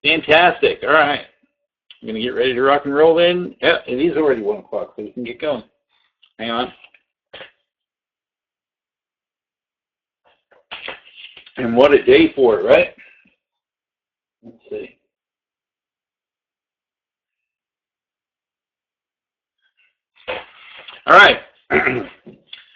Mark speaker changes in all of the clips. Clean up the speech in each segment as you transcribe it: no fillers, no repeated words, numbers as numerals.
Speaker 1: Fantastic. All right. I'm going to get ready to rock and roll then. Yeah, it is already 1 o'clock, so we can get going. Hang on. And what a day for it, right? Let's see. All right.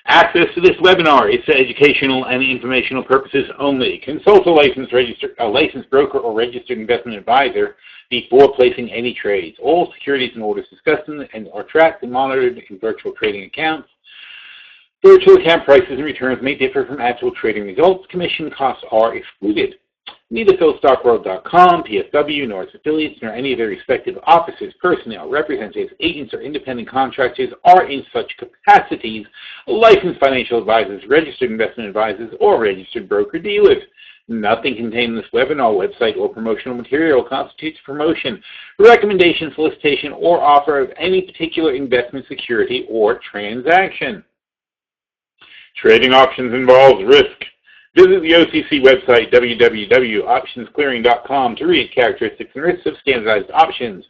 Speaker 1: Access to this webinar is for educational and informational purposes only. Consult a licensed broker or registered investment advisor before placing any trades. All securities and orders discussed are tracked and monitored in virtual trading accounts. Virtual account prices and returns may differ from actual trading results. Commission costs are excluded. Neither PhilStockWorld.com, PSW, nor its affiliates, nor any of their respective officers, personnel, representatives, agents, or independent contractors are in such capacities licensed financial advisors, registered investment advisors, or registered broker-dealers. Nothing contained in this webinar, website, or promotional material constitutes promotion, recommendation, solicitation, or offer of any particular investment security or transaction. Trading options involves risk. Visit the OCC website, www.optionsclearing.com, to read characteristics and risks of standardized options.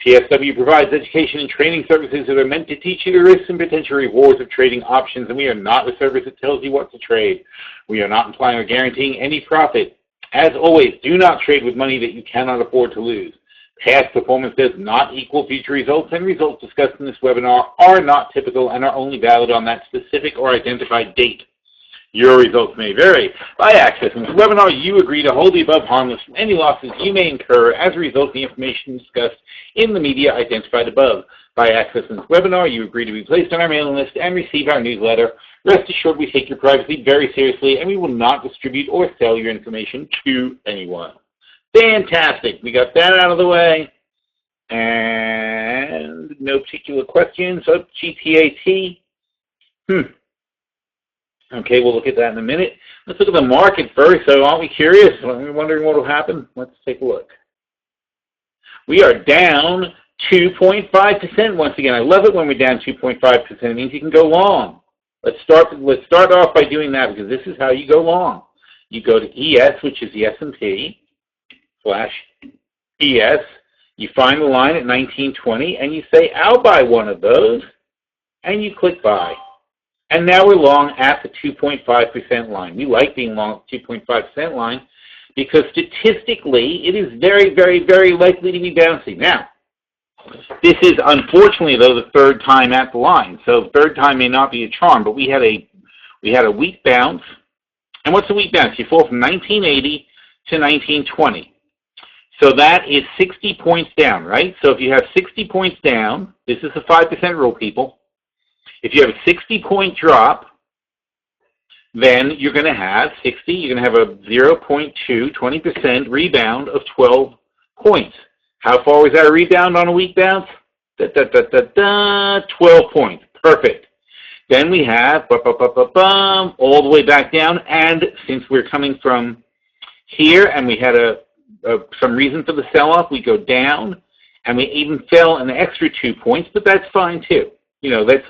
Speaker 1: PSW provides education and training services that are meant to teach you the risks and potential rewards of trading options, and we are not a service that tells you what to trade. We are not implying or guaranteeing any profit. As always, do not trade with money that you cannot afford to lose. Past performance does not equal future results, and results discussed in this webinar are not typical and are only valid on that specific or identified date. Your results may vary. By accessing this webinar, you agree to hold the above harmless from any losses you may incur as a result of the information discussed in the media identified above. By accessing this webinar, you agree to be placed on our mailing list and receive our newsletter. Rest assured we take your privacy very seriously, and we will not distribute or sell your information to anyone. Fantastic. We got that out of the way. And no particular questions. Oh, GTAT. Okay, we'll look at that in a minute. Let's look at the market first. So aren't we curious? We're wondering what will happen. Let's take a look. We are down 2.5% once again. I love it when we're down 2.5%. It means you can go long. Let's start off by doing that, because this is how you go long. You go to ES, which is the S&P /ES. You find the line at 1920, and you say, I'll buy one of those, and you click buy. And now we're long at the 2.5% line. We like being long at the 2.5% line because statistically it is very, very, very likely to be bouncing. Now, this is unfortunately, though, the third time at the line. So third time may not be a charm, but we had a weak bounce. And what's a weak bounce? You fall from 1980 to 1920. So that is 60 points down, right? So if you have 60 points down, this is the 5% rule, people. If you have a 60-point drop, then you're going to have 60, you're going to have a 20% rebound of 12 points. How far was that a rebound on a weak bounce? 12 points. Perfect. Then we have all the way back down, and since we're coming from here and we had some reason for the sell-off, we go down, and we even fell an extra 2 points, but that's fine too. You know, it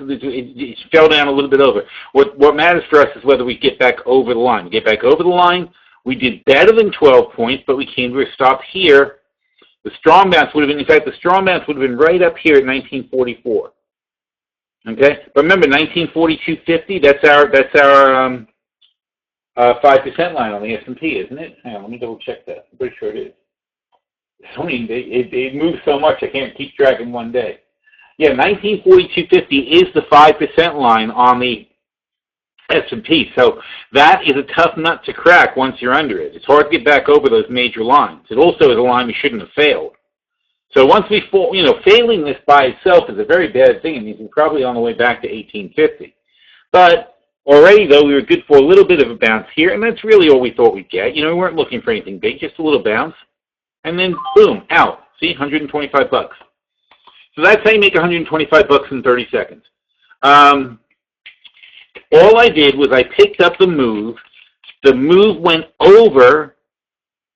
Speaker 1: fell down a little bit over. What matters for us is whether we get back over the line. We get back over the line, we did better than 12 points, but we came to a stop here. The strong bounce would have been, in fact, the strong bounce would have been right up here at 1944. Okay, but remember 1942.50. That's our 5% line on the S&P, isn't it? Hang on, let me double check that. I'm pretty sure it is. It moves so much I can't keep track in one day. Yeah, 1942.50 is the 5% line on the S&P. So that is a tough nut to crack once you're under it. It's hard to get back over those major lines. It also is a line we shouldn't have failed. So once we fall, failing this by itself is a very bad thing. It means we're probably on the way back to 1850. But already, though, we were good for a little bit of a bounce here, and that's really all we thought we'd get. We weren't looking for anything big, just a little bounce. And then, boom, out. See, 125 bucks. So that's how you make 125 bucks in 30 seconds. All I did was I picked up the move. The move went over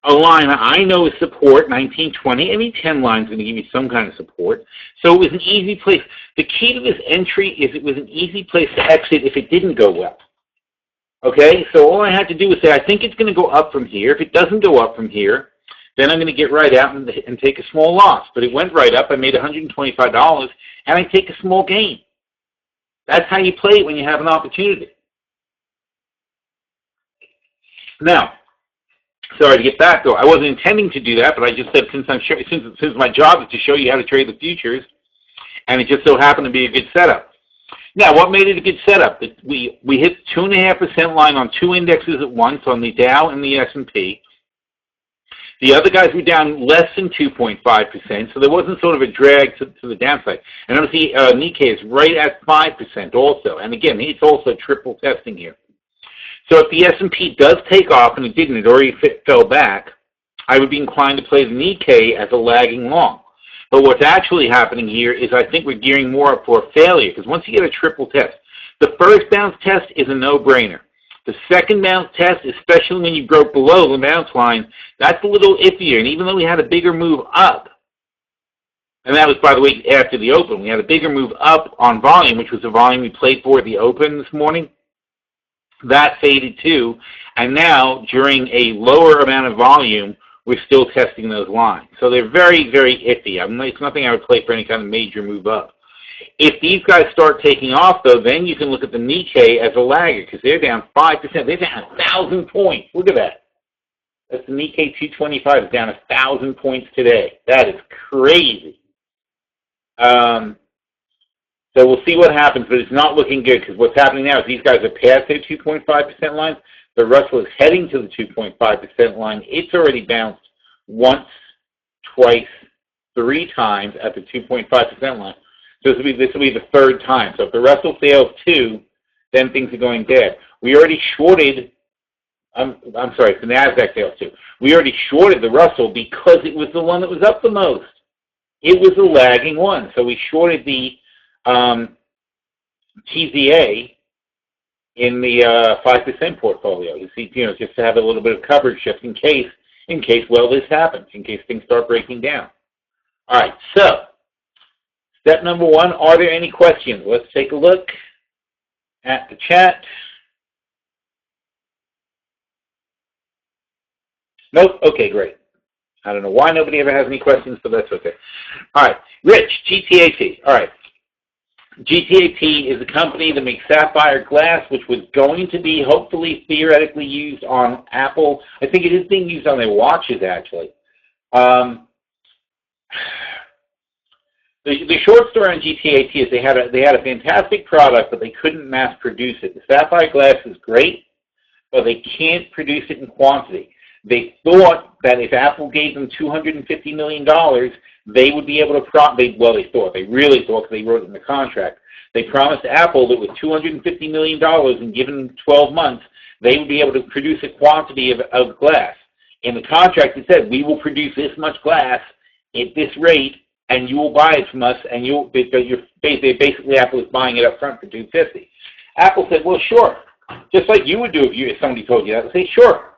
Speaker 1: a line that I know is support, 1920. Any 10 lines is going to give you some kind of support. So it was an easy place. The key to this entry is it was an easy place to exit if it didn't go well. Okay, so all I had to do was say, I think it's going to go up from here. If it doesn't go up from here, then I'm going to get right out and take a small loss. But it went right up. I made $125, and I take a small gain. That's how you play it when you have an opportunity. Now, sorry to get back though. I wasn't intending to do that, but I just said since my job is to show you how to trade the futures, and it just so happened to be a good setup. Now, what made it a good setup? We hit 2.5% line on two indexes at once, on the Dow and the S&P. The other guys were down less than 2.5%, so there wasn't sort of a drag to the downside. And obviously, Nikkei is right at 5% also. And again, it's also triple testing here. So if the S&P does take off, and it didn't, it already fell back, I would be inclined to play the Nikkei as a lagging long. But what's actually happening here is I think we're gearing more up for a failure, because once you get a triple test, the first bounce test is a no-brainer. The second bounce test, especially when you broke below the bounce line, that's a little iffier. And even though we had a bigger move up, and that was, by the way, after the open, we had a bigger move up on volume, which was the volume we played for at the open this morning. That faded too, and now during a lower amount of volume, we're still testing those lines. So they're very, very iffy. It's nothing I would play for any kind of major move up. If these guys start taking off, though, then you can look at the Nikkei as a lagger, because they're down 5%. They're down 1,000 points. Look at that. That's the Nikkei 225 is down 1,000 points today. That is crazy. So we'll see what happens, but it's not looking good, because what's happening now is these guys are past their 2.5% line. The Russell is heading to the 2.5% line. It's already bounced once, twice, 3 times at the 2.5% line. So this will be the third time. So if the Russell fails 2, then things are going bad. We already shorted, I'm sorry, if the NASDAQ fails 2. We already shorted the Russell because it was the one that was up the most. It was a lagging one. So we shorted the TZA in the 5% portfolio. You see, just to have a little bit of coverage just in case, this happens, in case things start breaking down. All right, so step number 1, are there any questions? Let's take a look at the chat. Nope, okay, great. I don't know why nobody ever has any questions, but that's okay. All right, Rich, GTAT. All right. GTAT is a company that makes sapphire glass, which was going to be hopefully theoretically used on Apple. I think it is being used on their watches, actually. The short story on GTAT is they had a fantastic product, but they couldn't mass produce it. The sapphire glass is great, but they can't produce it in quantity. They thought that if Apple gave them $250 million, they would be able to they really thought, because they wrote it in the contract. They promised Apple that with $250 million and given 12 months, they would be able to produce a quantity of glass. In the contract, it said, we will produce this much glass at this rate, and you will buy it from us, and basically Apple is buying it up front for $250. Apple said, well, sure. Just like you would do if somebody told you that. They'd say, sure,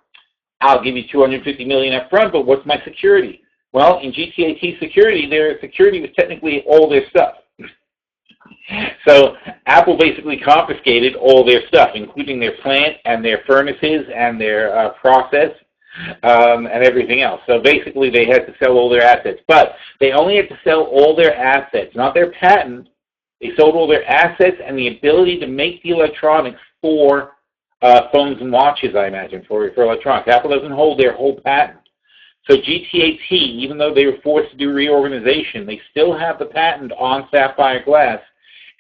Speaker 1: I'll give you $250 million up front, but what's my security? Well, in GTAT security, their security was technically all their stuff. So Apple basically confiscated all their stuff, including their plant and their furnaces and their process and everything else. So basically they had to sell all their assets. But they only had to sell all their assets, not their patent. They sold all their assets and the ability to make the electronics for phones and watches, I imagine, for electronics. Apple doesn't hold their whole patent. So GTAT, even though they were forced to do reorganization, they still have the patent on sapphire glass,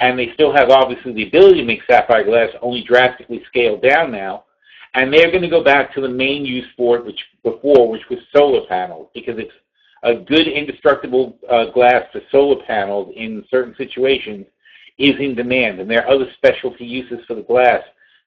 Speaker 1: and they still have, obviously, the ability to make sapphire glass, only drastically scaled down now. And they're going to go back to the main use for it, which was solar panels, because it's a good indestructible glass for solar panels in certain situations is in demand. And there are other specialty uses for the glass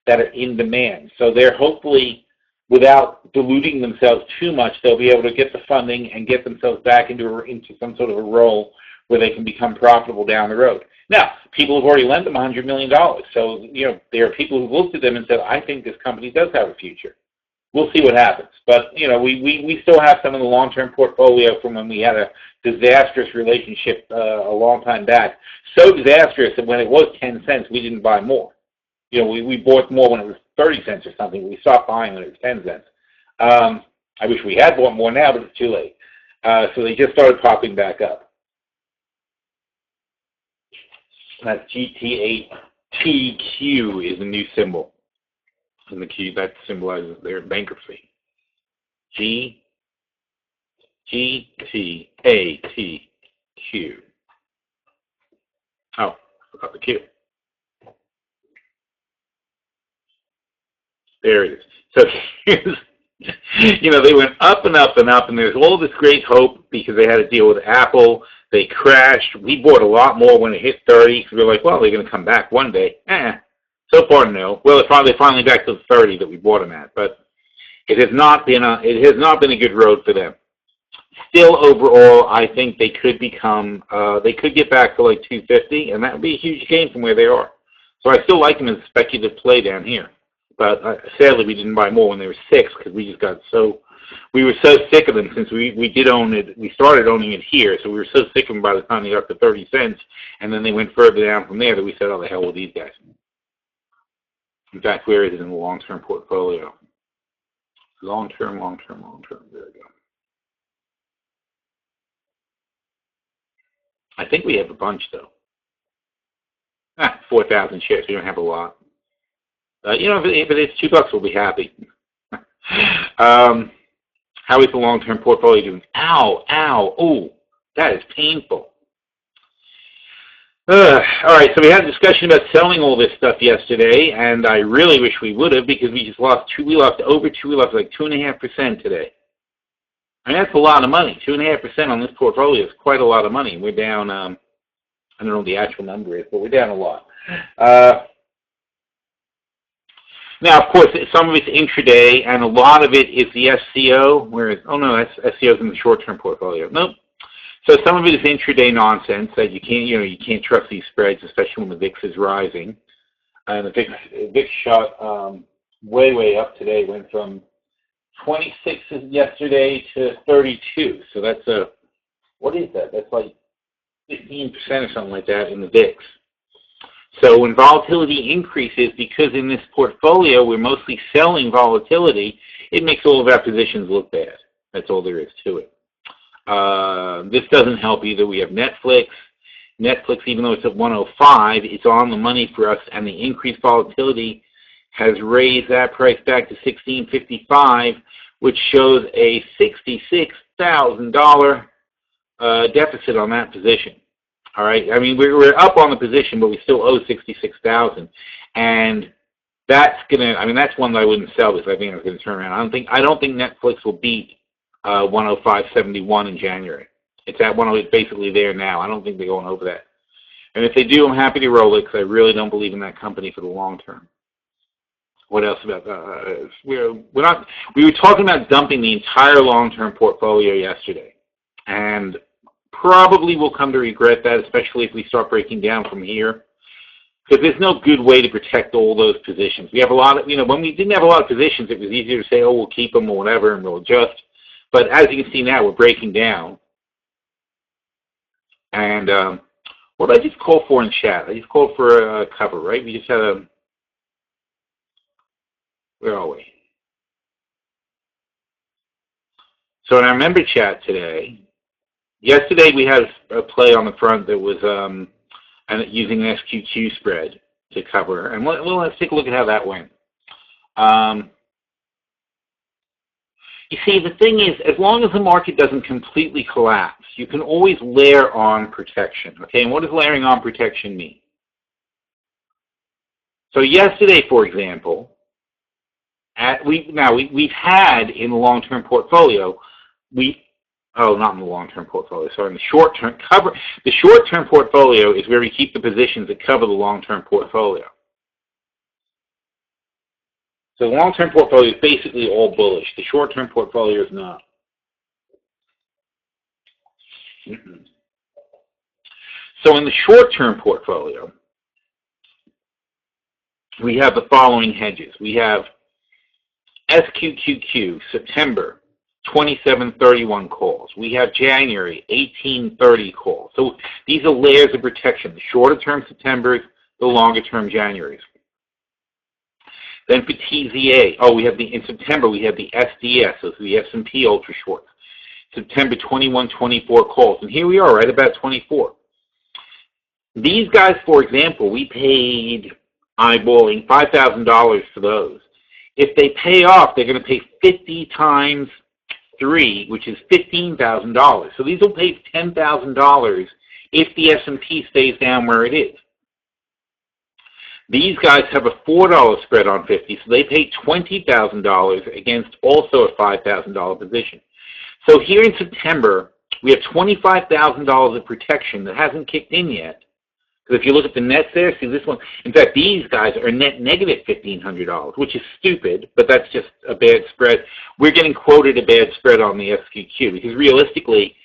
Speaker 1: that are in demand. So they're hopefully, without diluting themselves too much, they'll be able to get the funding and get themselves back into some sort of a role where they can become profitable down the road. Now, people have already lent them $100 million. So, there are people who've looked at them and said, I think this company does have a future. We'll see what happens. But, we still have some of the long-term portfolio from when we had a disastrous relationship a long time back. So disastrous that when it was 10 cents, we didn't buy more. We bought more when it was 30 cents or something. We stopped buying when it was 10 cents. I wish we had bought more now, but it's too late. So they just started popping back up. That's GTAT. TQ is a new symbol. And the Q, that symbolizes their bankruptcy. GTATQ. Oh, I forgot the Q. There it is. So here's, they went up and up and up, and there's all this great hope because they had to deal with Apple. They crashed. We bought a lot more when it hit 30 because we were like, well, they're going to come back one day. So far, no. Well, they're finally back to the 30 that we bought them at, but it has not been a good road for them. Still, overall, I think they could they could get back to like 250, and that would be a huge gain from where they are. So I still like them as a speculative play down here. But sadly, we didn't buy more when they were 6 because we were so sick of them since we did own it. We started owning it here, so we were so sick of them by the time they got to 30 cents, and then they went further down from there that we said, oh, the hell with these guys. In fact, where is it in the long-term portfolio? Long-term. There we go. I think we have a bunch, though. 4,000 shares. We don't have a lot. If it is $2, we'll be happy. How is the long-term portfolio doing? Ow. Oh, that is painful. All right, so we had a discussion about selling all this stuff yesterday, and I really wish we would have because we lost like 2.5% today. I mean, that's a lot of money. 2.5% on this portfolio is quite a lot of money. We're down, I don't know what the actual number is, but we're down a lot. Now, of course, some of it's intraday, and a lot of it is the SCO, whereas, oh no, that's SCO's in the short-term portfolio. Nope. So some of it is intraday nonsense that you can't trust these spreads, especially when the VIX is rising. And the VIX shot way up today. Went from 26 yesterday to 32. So that's what is that? That's like 15% or something like that in the VIX. So when volatility increases, because in this portfolio we're mostly selling volatility, it makes all of our positions look bad. That's all there is to it. This doesn't help either. We have Netflix. Netflix, even though it's at 105, it's on the money for us, and the increased volatility has raised that price back to $16.55, which shows a $66,000 deficit on that position. All right. I mean, we're up on the position, but we still owe $66,000, and that's that's one that I wouldn't sell because I think it's going to turn around. I don't think Netflix will beat 105.71 in January. It's at 108, it's basically there now. I don't think they're going over that. And if they do, I'm happy to roll it because I really don't believe in that company for the long term. What else about we were talking about dumping the entire long-term portfolio yesterday, and probably will come to regret that, especially if we start breaking down from here, because there's no good way to protect all those positions. We have a lot of, when we didn't have a lot of positions, it was easier to say, oh, we'll keep them or whatever, and we'll adjust. But as you can see now, we're breaking down. And what did I just call for in chat? I just called for a cover, right? We just had where are we? So in our member chat today, yesterday we had a play on the front that was using an SQQ spread to cover. And let's take a look at how that went. You see, the thing is, as long as the market doesn't completely collapse, you can always layer on protection. Okay, and what does layering on protection mean? So yesterday, for example, we've had in the long-term portfolio, not in the long-term portfolio, sorry, in the short-term cover. The short-term portfolio is where we keep the positions that cover the long-term portfolio. So the long-term portfolio is basically all bullish. The short-term portfolio is not. So in the short-term portfolio, we have the following hedges. We have SQQQ, September, 2731 calls. We have January, 1830 calls. So these are layers of protection. The shorter-term Septembers, the longer-term Januaries. Then for TZA, oh, in September we have the SDS, so it's the S&P Ultra Short. September 21, 24 calls. And here we are, right about 24. These guys, for example, we paid eyeballing $5,000 for those. If they pay off, they're going to pay 50 times 3, which is $15,000. So these will pay $10,000 if the S&P stays down where it is. These guys have a $4 spread on 50, so they pay $20,000 against also a $5,000 position. So here in September, we have $25,000 of protection that hasn't kicked in yet. Because if you look at the nets there, see this one. In fact, these guys are net negative $1,500, which is stupid, but that's just a bad spread. We're getting quoted a bad spread on the SQQ because realistically,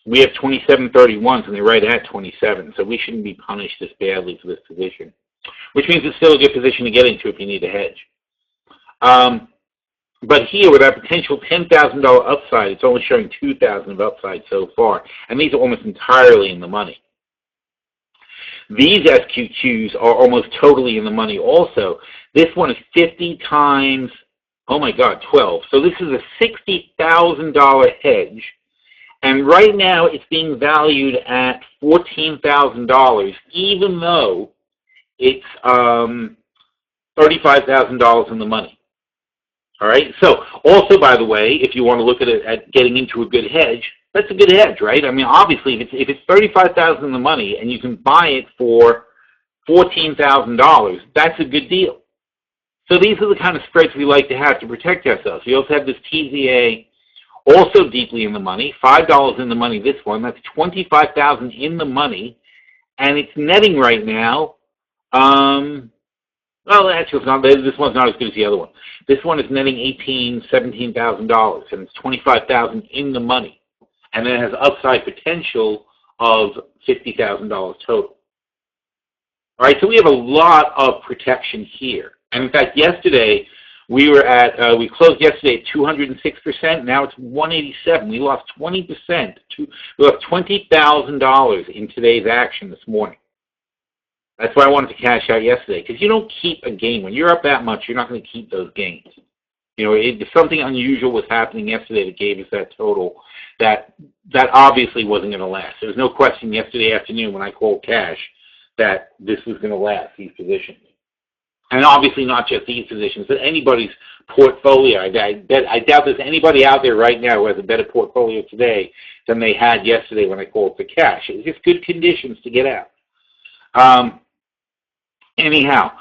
Speaker 1: we have 27.31s and they're right at 27, so we shouldn't be punished this badly for this position, which means it's still a good position to get into if you need a hedge. But here, with our potential $10,000 upside, it's only showing $2,000 of upside so far, and these are almost entirely in the money. These SQQs are almost totally in the money also. This one is 50 times, oh my God, 12. So this is a $60,000 hedge, and right now it's being valued at $14,000, even though it's $35,000 in the money. All right. So also, by the way, if you want to look at it at getting into a good hedge, that's a good hedge, right? I mean, obviously, if it's $35,000 in the money and you can buy it for $14,000, that's a good deal. So these are the kind of spreads we like to have to protect ourselves. We also have this TZA, also deeply in the money, $5 in the money. This one, that's $25,000 in the money, and it's netting right now. Well, actually, this one's not as good as the other one. This one is netting $17,000, and it's $25,000 in the money, and then it has upside potential of $50,000 total. All right, so we have a lot of protection here, and in fact, yesterday we closed yesterday at 206%. Now it's 187. We lost 20%. We lost $20,000 in today's action this morning. That's why I wanted to cash out yesterday, because you don't keep a gain. When you're up that much, you're not going to keep those gains. You know, if something unusual was happening yesterday that gave us that total, that obviously wasn't going to last. There was no question yesterday afternoon when I called cash that this was going to last, these positions. And obviously not just these positions, but anybody's portfolio. I doubt there's anybody out there right now who has a better portfolio today than they had yesterday when I called for cash. It was just good conditions to get out. Anyhow,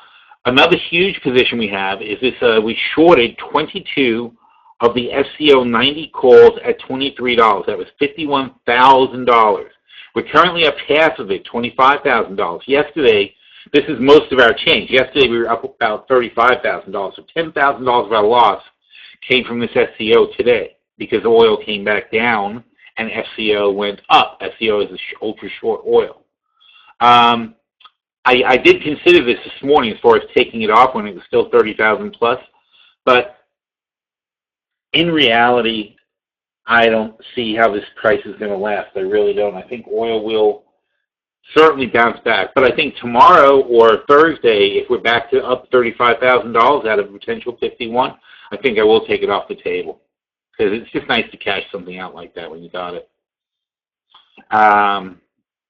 Speaker 1: another huge position we have is this, we shorted 22 of the FCO 90 calls at $23. That was $51,000. We're currently up half of it, $25,000. Yesterday, this is most of our change. Yesterday, we were up about $35,000. So $10,000 of our loss came from this FCO today because oil came back down and FCO went up. FCO is ultra short oil. I did consider this morning as far as taking it off when it was still 30,000 plus, but in reality, I don't see how this price is going to last. I really don't. I think oil will certainly bounce back, but I think tomorrow or Thursday, if we're back to up $35,000 out of potential 51, I think I will take it off the table because it's just nice to cash something out like that when you got it.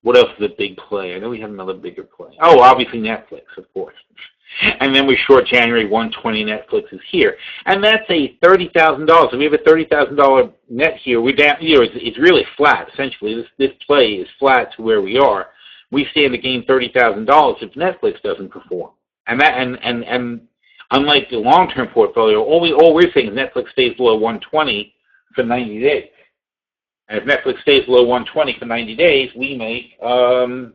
Speaker 1: What else is a big play? I know we have another bigger play. Oh, obviously Netflix, of course. And then we short January 120 Netflix is here. And that's a $30,000. So we have a $30,000 net here. We're down, you know, it's really flat, essentially. This play is flat to where we are. We stand to gain $30,000 if Netflix doesn't perform. And that and unlike the long-term portfolio, all we're saying is Netflix stays below 120 for 90 days. And if Netflix stays below 120 for 90 days, we make $30,000.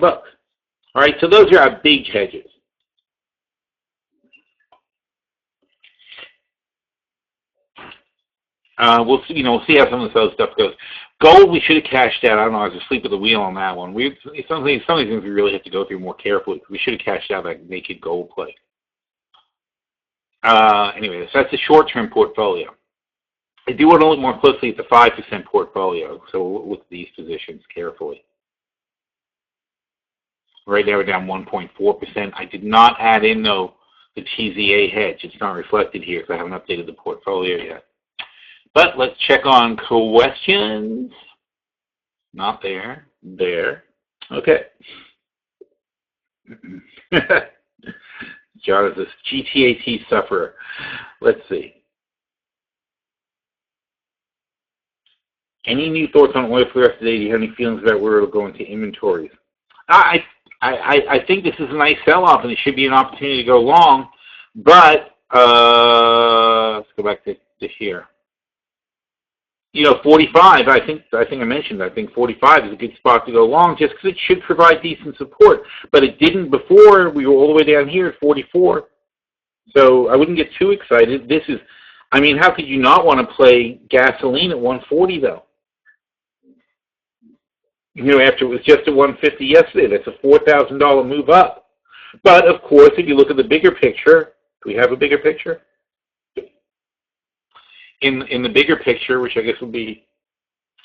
Speaker 1: All right, so those are our big hedges. We'll see. We'll see how some of this other stuff goes. Gold, we should have cashed out. I don't know. I was asleep at the wheel on that one. Some of these things we really have to go through more carefully. We should have cashed out that naked gold play. Anyway, so that's the short-term portfolio. I do want to look more closely at the 5% portfolio, so we'll look at these positions carefully. Right now we're down 1.4%. I did not add in, though, the TZA hedge. It's not reflected here because I haven't updated the portfolio yet. But let's check on questions. Not there. There. Okay. John is this GTAT sufferer. Let's see. Any new thoughts on oil for the rest of the day? Do you have any feelings about where it'll go into inventories? I think this is a nice sell-off, and it should be an opportunity to go long. But let's go back to here. 45. I think I mentioned. I think 45 is a good spot to go long, just because it should provide decent support. But it didn't before. We were all the way down here at 44. So I wouldn't get too excited. This is, how could you not want to play gasoline at 140 though? After it was just at 150 yesterday, that's a $4,000 move up. But of course, if you look at the bigger picture, do we have a bigger picture? In the bigger picture, which I guess will be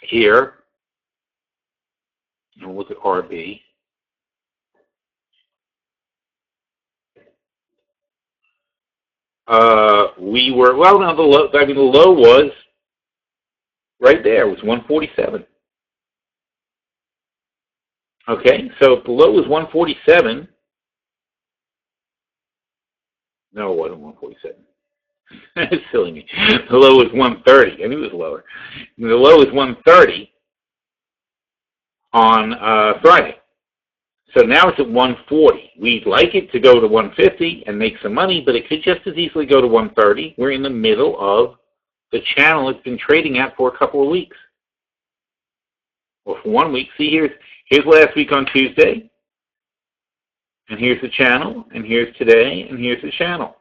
Speaker 1: here, we'll look at RB. We were, the low was right there. It was 147. Okay, so if the low was 147, no, it wasn't 147. It's silly me. The low was 130. I knew it was lower. The low was 130 on Friday. So now it's at 140. We'd like it to go to 150 and make some money, but it could just as easily go to 130. We're in the middle of the channel it's been trading at for a couple of weeks. Well, for 1 week. See, here's last week on Tuesday, and here's the channel, and here's today, and here's the channel.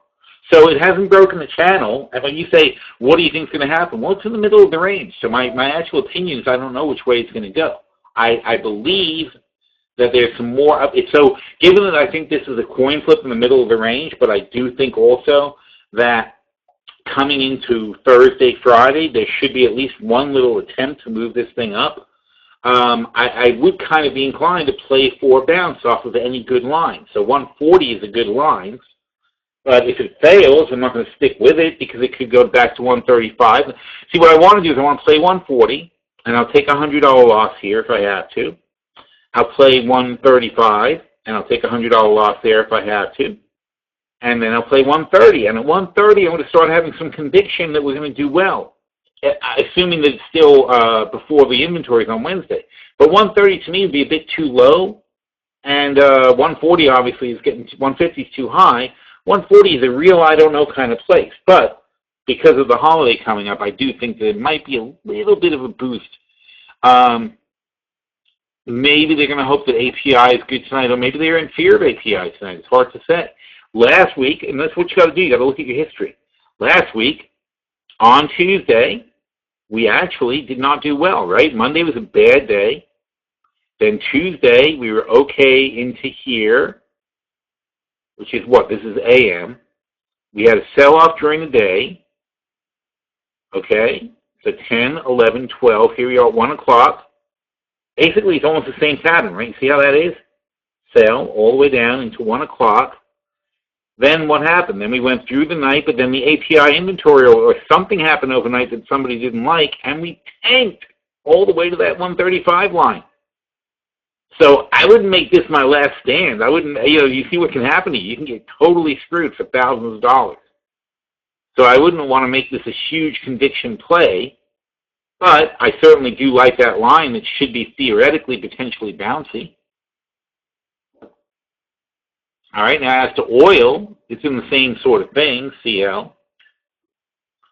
Speaker 1: So it hasn't broken the channel, and when you say, what do you think is going to happen? Well, it's in the middle of the range. So my actual opinion is I don't know which way it's going to go. I believe that there's some more up. So given that I think this is a coin flip in the middle of the range, but I do think also that coming into Thursday, Friday, there should be at least one little attempt to move this thing up. I would kind of be inclined to play for bounce off of any good line. So 140 is a good line. But if it fails, I'm not going to stick with it because it could go back to 135. See, what I want to do is I want to play 140, and I'll take a $100 loss here if I have to. I'll play 135, and I'll take a $100 loss there if I have to. And then I'll play 130. And at 130, I'm going to start having some conviction that we're going to do well, assuming that it's still before the inventories on Wednesday. But 130 to me would be a bit too low, and 140 obviously is getting, 150 is too high. 140 is a real I don't know kind of place. But because of the holiday coming up, I do think that it might be a little bit of a boost. Maybe they're going to hope that API is good tonight, or maybe they're in fear of API tonight. It's hard to say. Last week, and that's what you got to do, you got to look at your history. Last week, on Tuesday, we actually did not do well, right? Monday was a bad day. Then Tuesday, we were okay into here, which is what? This is AM. We had a sell-off during the day. Okay? So 10, 11, 12. Here we are at 1 o'clock. Basically, it's almost the same pattern, right? See how that is? Sell all the way down into 1 o'clock. Then what happened? Then we went through the night, but then the API inventory or something happened overnight that somebody didn't like, and we tanked all the way to that 135 line. So I wouldn't make this my last stand. I wouldn't, you see what can happen to you. You can get totally screwed for thousands of dollars. So I wouldn't want to make this a huge conviction play, but I certainly do like that line that should be theoretically potentially bouncy. All right, now as to oil, it's in the same sort of thing, CL.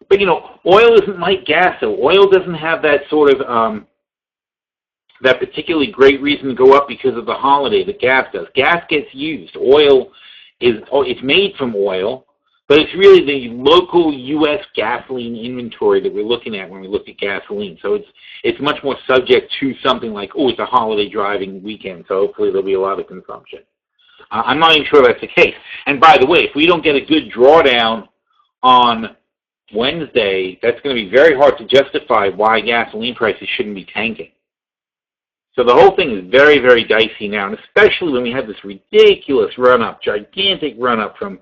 Speaker 1: But, oil isn't like gas, though. Oil doesn't have that sort of, that particularly great reason to go up because of the holiday that gas does. Gas gets used. Oil it's made from oil, but it's really the local U.S. gasoline inventory that we're looking at when we look at gasoline. So it's much more subject to something like, it's a holiday driving weekend, so hopefully there'll be a lot of consumption. I'm not even sure that's the case. And by the way, if we don't get a good drawdown on Wednesday, that's going to be very hard to justify why gasoline prices shouldn't be tanking. So the whole thing is very, very dicey now, and especially when we have this ridiculous run-up, gigantic run-up from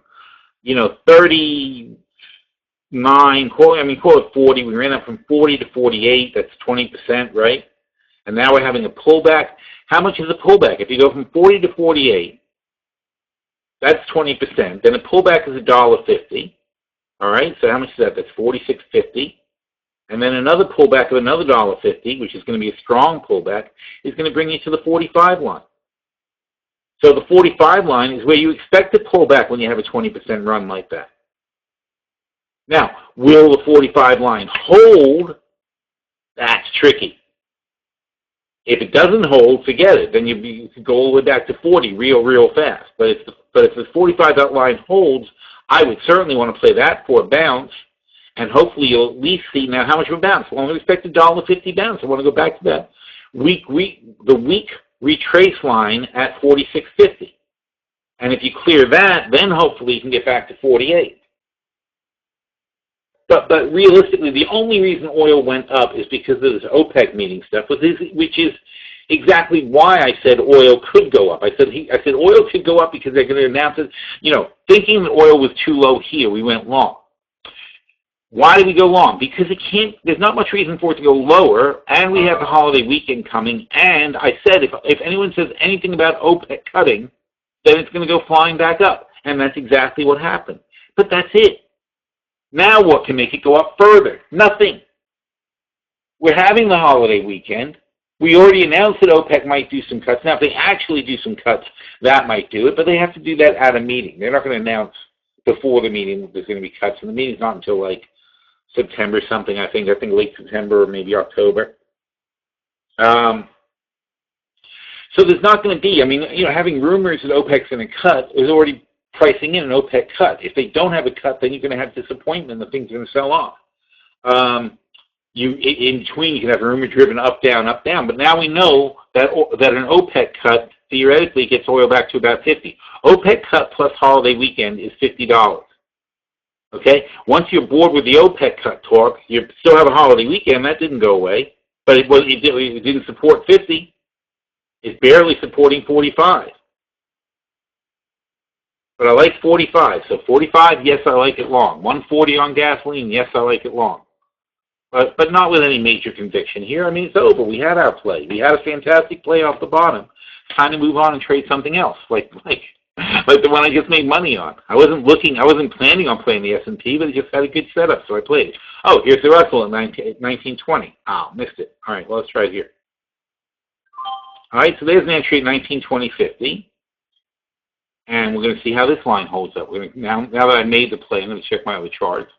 Speaker 1: 39, call it 40. We ran up from 40 to 48. That's 20%, right? And now we're having a pullback. How much is a pullback? If you go from 40 to 48, that's 20%. Then a pullback is $1.50. All right, so how much is that? That's $46.50. And then another pullback of another $1.50, which is going to be a strong pullback, is going to bring you to the 45 line. So the 45 line is where you expect to pull back when you have a 20% run like that. Now, will the 45 line hold? That's tricky. If it doesn't hold, forget it. Then you could go all the way back to 40 real fast. But if the 45 line holds, I would certainly want to play that for a bounce. And hopefully you'll at least see now how much of a bounce. Well, I expect a $1.50 bounce. I want to go back to that the week retrace line at 46.50. And if you clear that, then hopefully you can get back to 48. But realistically, the only reason oil went up is because of this OPEC meeting stuff, which is exactly why I said oil could go up. I said oil could go up because they're going to announce it. Thinking that oil was too low here, we went long. Why did we go long? Because there's not much reason for it to go lower, and we have the holiday weekend coming, and I said if anyone says anything about OPEC cutting, then it's going to go flying back up, and that's exactly what happened. But that's it. Now what can make it go up further? Nothing. We're having the holiday weekend. We already announced that OPEC might do some cuts. Now, if they actually do some cuts, that might do it, but they have to do that at a meeting. They're not going to announce before the meeting that there's going to be cuts, and the meeting's not until September something, I think late September or maybe October. So there's not going to be, having rumors that OPEC's going to cut is already pricing in an OPEC cut. If they don't have a cut, then you're going to have disappointment and things are going to sell off. In between, you can have rumor driven up, down, but now we know that an OPEC cut theoretically gets oil back to about 50. OPEC cut plus holiday weekend is $50. Okay? Once you're bored with the OPEC cut talk, you still have a holiday weekend. That didn't go away, but it didn't support 50. It's barely supporting 45. But I like 45. So 45, yes, I like it long. 140 on gasoline, yes, I like it long. But not with any major conviction here. It's over. We had our play. We had a fantastic play off the bottom. Time to move on and trade something else, like the one I just made money on. I wasn't planning on playing the S&P, but it just had a good setup, so I played it. Oh, here's the Russell at 1920. Oh, missed it. All right, well, let's try it here. All right, so there's an entry at 1920.50. And we're going to see how this line holds up. Now that I made the play, I'm going to check my other charts.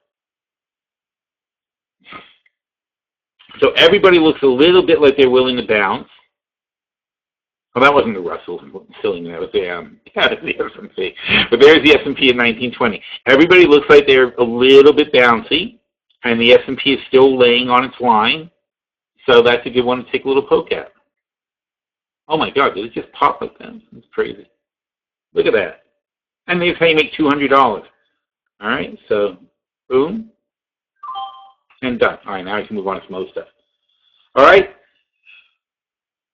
Speaker 1: So everybody looks a little bit like they're willing to bounce. Well, that wasn't the Russell. Silly me. That was the S&P. But there's the S&P at 1920. Everybody looks like they're a little bit bouncy, and the S&P is still laying on its line. So that's a good one to take a little poke at. Oh my God, did it just pop like that? That's crazy. Look at that. And that's how you make $200. All right, so boom, and done. All right, now I can move on to some other stuff. All right.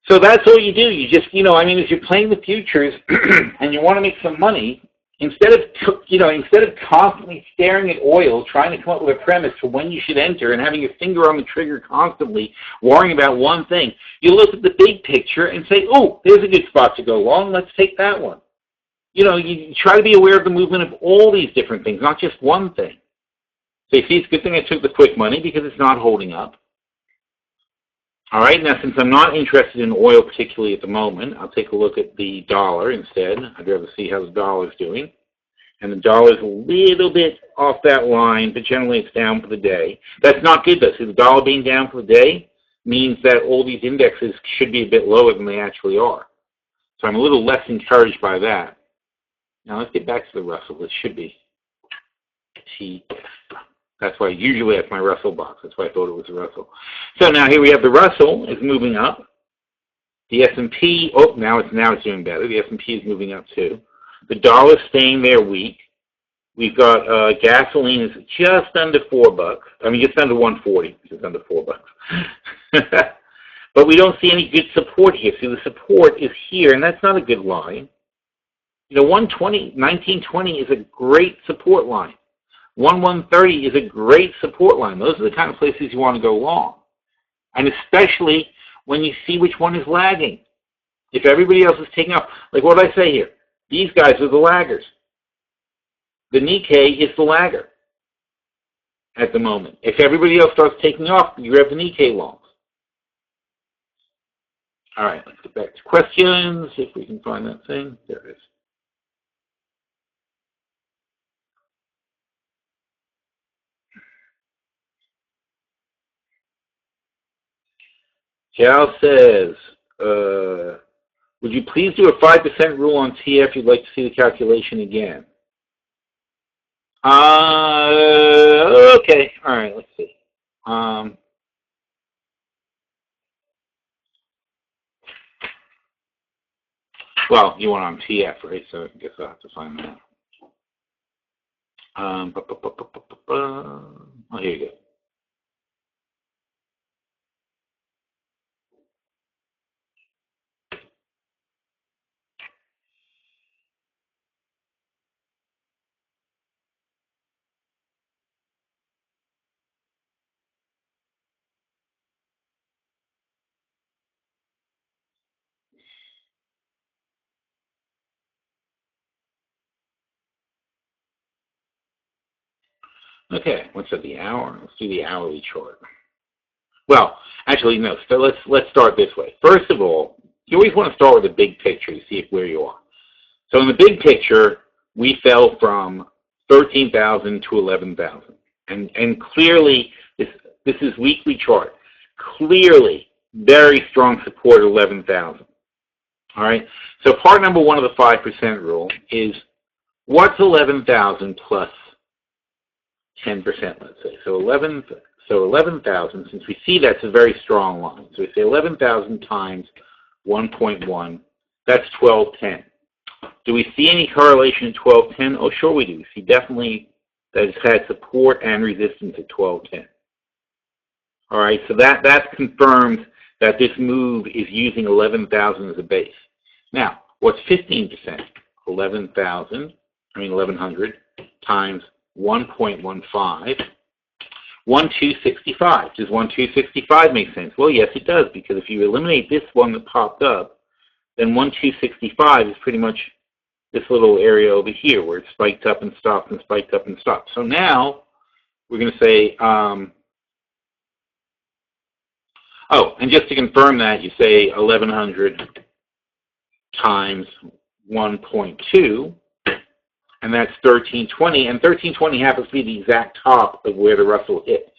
Speaker 1: So that's all you do. You just, if you're playing the futures and you want to make some money, instead of constantly staring at oil, trying to come up with a premise for when you should enter and having your finger on the trigger constantly, worrying about one thing, you look at the big picture and say, oh, there's a good spot to go long. Let's take that one. You try to be aware of the movement of all these different things, not just one thing. So you see, it's a good thing I took the quick money because it's not holding up. All right, now since I'm not interested in oil particularly at the moment, I'll take a look at the dollar instead. I'd rather see how the dollar's doing. And the dollar's a little bit off that line, but generally it's down for the day. That's not good though. See, the dollar being down for the day means that all these indexes should be a bit lower than they actually are. So I'm a little less encouraged by that. Now let's get back to the Russell. It should be T. That's why usually that's my Russell box. That's why I thought it was a Russell. So now here we have the Russell is moving up. The S&P, now it's doing better. The S&P is moving up too. The dollar's staying there weak. We've got gasoline is just under $4. Just under 140. Just under $4. But we don't see any good support here. See, the support is here, and that's not a good line. You know, 1920 is a great support line. 1130 is a great support line. Those are the kind of places you want to go long. And especially when you see which one is lagging. If everybody else is taking off, like what did I say here? These guys are the laggers. The Nikkei is the lagger at the moment. If everybody else starts taking off, you have the Nikkei longs. All right, let's get back to questions, if we can find that thing. There it is. Cal says, would you please do a 5% rule on TF? You'd like to see the calculation again. Okay. All right, let's see. Well, you want on TF, right? So I guess I'll have to find that. Oh, here you go. Okay, what's at the hour? Let's do the hourly chart. Well, actually, no. So let's start this way. First of all, you always want to start with the big picture to see where you are. So in the big picture, we fell from 13,000 to 11,000, and clearly this is weekly chart. Clearly, very strong support at 11,000. All right. So part number one of the 5% rule is what's 11,000 plus 10%, let's say. So 11,000, since we see that's a very strong line. So we say 11,000 times 1.1, that's 1210. Do we see any correlation at 1210? Oh, sure we do. We see definitely that it's had support and resistance at 1210. All right, so that confirms that this move is using 11,000 as a base. Now, what's 15%? 1100 times 1.15, 1265. Does 1265 make sense? Well, yes, it does, because if you eliminate this one that popped up, then 1265 is pretty much this little area over here where it spiked up and stopped and spiked up and stopped. So now we're going to say, and just to confirm that, you say 1100 times 1.2, and that's 1320, and 1320 happens to be the exact top of where the Russell hit.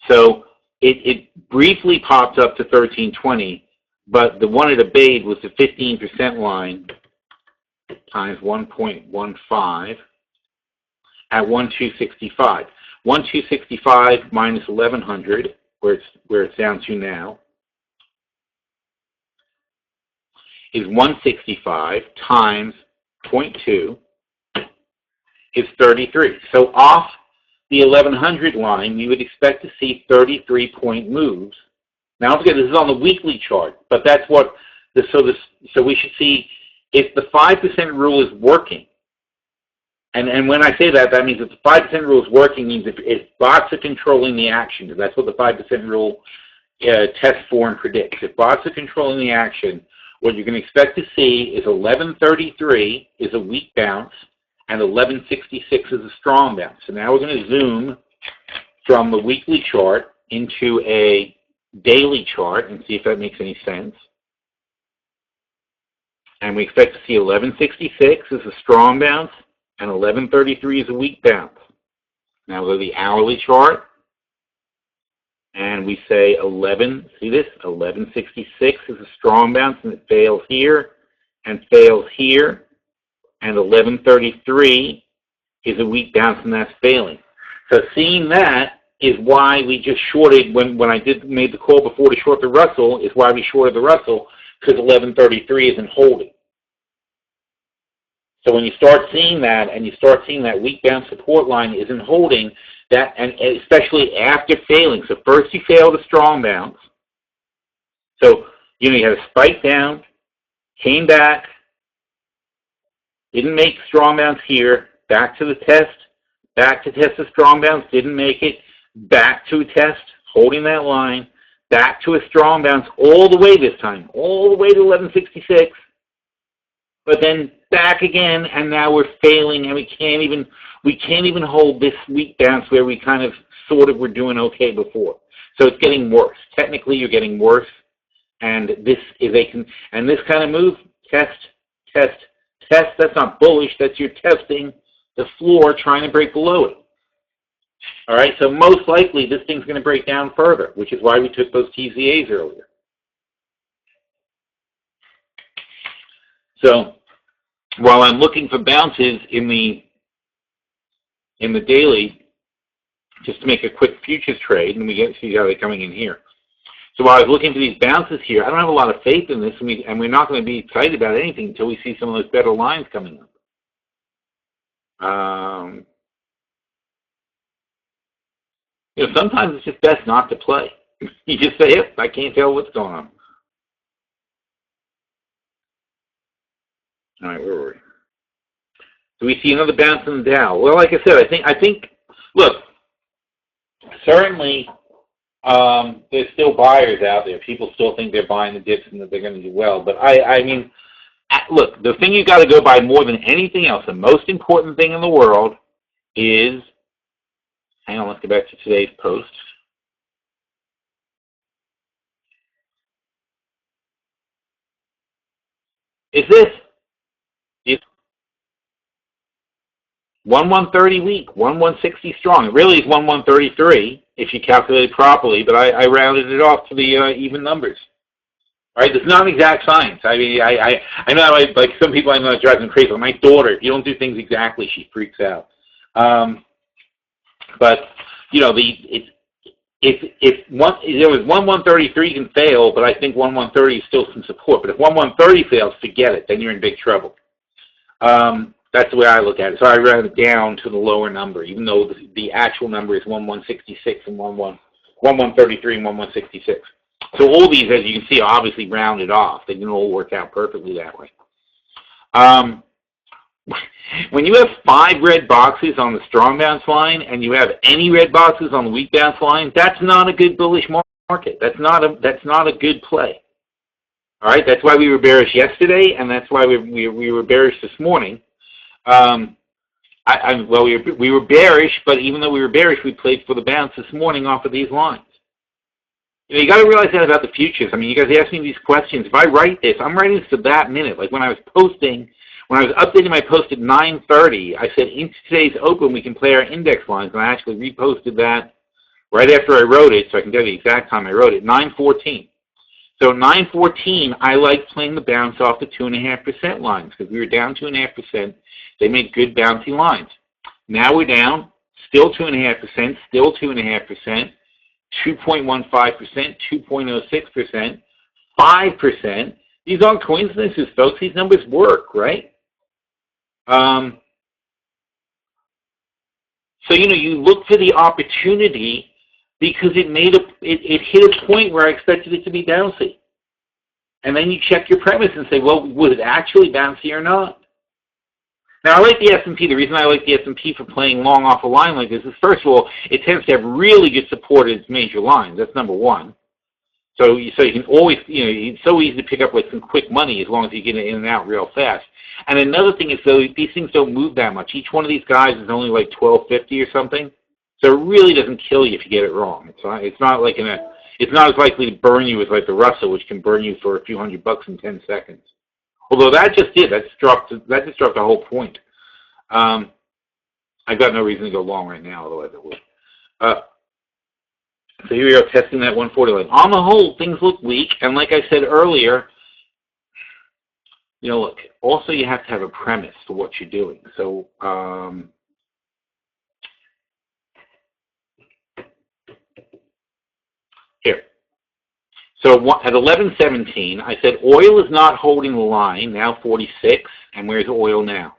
Speaker 1: So it briefly popped up to 1320, but the one it obeyed was the 15% line times 1.15 at 1265. 1265 minus 1100, where it's down to now, is 165 times 0.2 is 33. So off the 1100 line, you would expect to see 33-point moves. Now, again, this is on the weekly chart, but that's what so we should see if the 5% rule is working. And when I say that, that means if the 5% rule is working, means if bots are controlling the action, because that's what the 5% rule tests for and predicts. If bots are controlling the action, what you're going to expect to see is 1133 is a weak bounce, and 1166 is a strong bounce. So now we're going to zoom from the weekly chart into a daily chart and see if that makes any sense. And we expect to see 1166 is a strong bounce, and 1133 is a weak bounce. Now we'll go to the hourly chart, and we say 1166 is a strong bounce, and it fails here, and fails here, and 1133 is a weak bounce, and that's failing. So seeing that is why we just shorted, when I made the call before to short the Russell, is why we shorted the Russell, because 1133 isn't holding. So when you start seeing that, and you start seeing that weak bounce support line isn't holding, that, and especially after failing. So first you failed a strong bounce. So you had a spike down, came back, Didn't make strong bounce here. Back to the test. Back to test the strong bounce. Didn't make it. Back to a test. Holding that line. Back to a strong bounce all the way this time. All the way to 1166. But then back again, and now we're failing, and we can't even hold this weak bounce where we kind of sort of were doing okay before. So it's getting worse. Technically, you're getting worse, and this kind of move, test, test, test. That's not bullish. That's you're testing the floor, trying to break below it. All right. So most likely, this thing's going to break down further, which is why we took those TCAs earlier. So while I'm looking for bounces in the daily, just to make a quick futures trade, and we get to see how they're coming in here. So while I was looking for these bounces here, I don't have a lot of faith in this, and we're not going to be excited about anything until we see some of those better lines coming up. Sometimes it's just best not to play. You just say, "Yep, I can't tell what's going on." All right, where were we? Do we see another bounce in the Dow? Well, like I said, I think. Look, certainly there's still buyers out there. People still think they're buying the dips and that they're going to do well. But I mean, look, the thing you got to go by more than anything else, the most important thing in the world is. Hang on, let's get back to today's post. Is this? 1130 weak, 1160 strong. It really is 1133 if you calculate it properly, but I rounded it off to the even numbers. All right, it's not an exact science. I mean, I know like some people I know it drives them crazy. But my daughter, if you don't do things exactly, she freaks out. But if there was 1133, you can fail, but I think 1130 is still some support. But if 1130 fails, forget it. Then you're in big trouble. That's the way I look at it. So I ran it down to the lower number, even though the actual number is 1166 and 1133 and 1166. So all these, as you can see, are obviously rounded off. They didn't all work out perfectly that way. When you have 5 red boxes on the strong bounce line and you have any red boxes on the weak bounce line, that's not a good bullish market. That's not a good play. All right, that's why we were bearish yesterday, and that's why we were bearish this morning. We were bearish, but even though we were bearish, we played for the bounce this morning off of these lines. You got to realize that about the futures. I mean, you guys ask me these questions. If I write this, I'm writing this to that minute. Like when I was updating my post at 9:30, I said, in today's open, we can play our index lines, and I actually reposted that right after I wrote it, so I can tell you the exact time I wrote it, 9:14. So 9:14, I like playing the bounce off the 2.5% lines because we were down 2.5%. They made good bouncy lines. Now we're down, still 2.5%, still 2.5%, 2.15%, 2.06%, 5%. These aren't coincidences, folks. These numbers work, right? So you look for the opportunity because it hit a point where I expected it to be bouncy. And then you check your premise and say, well, was it actually bouncy or not? Now, I like the S&P. The reason I like the S&P for playing long off a line like this is, first of all, it tends to have really good support at its major lines. That's number one. So you can always, it's so easy to pick up like some quick money as long as you get it in and out real fast. And another thing is, though, these things don't move that much. Each one of these guys is only like 1250 or something. So it really doesn't kill you if you get it wrong. It's not as likely to burn you as like the Russell, which can burn you for a few $100 in 10 seconds. Although that just did. That just dropped the whole point. I've got no reason to go long right now, otherwise I would. So here we are testing that 140 line. On the whole, things look weak, and like I said earlier, look, also you have to have a premise to what you're doing. So, here. So at 11:17, I said oil is not holding the line, now 46, and where's oil now?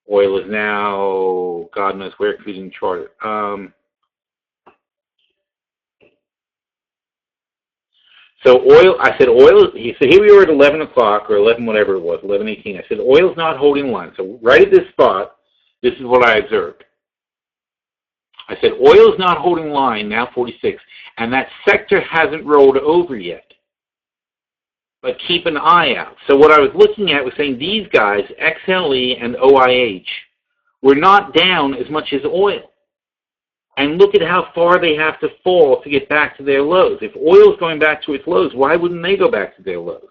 Speaker 1: Oil is now, God knows where, because we didn't chart it. So oil, I said oil, so here we were at 11 o'clock, or 11 whatever it was, 11:18. I said oil's not holding line. So right at this spot, this is what I observed. I said oil's not holding line, now 46, and that sector hasn't rolled over yet. But keep an eye out. So what I was looking at was saying these guys, XLE and OIH, were not down as much as oil. And look at how far they have to fall to get back to their lows. If oil's going back to its lows, why wouldn't they go back to their lows?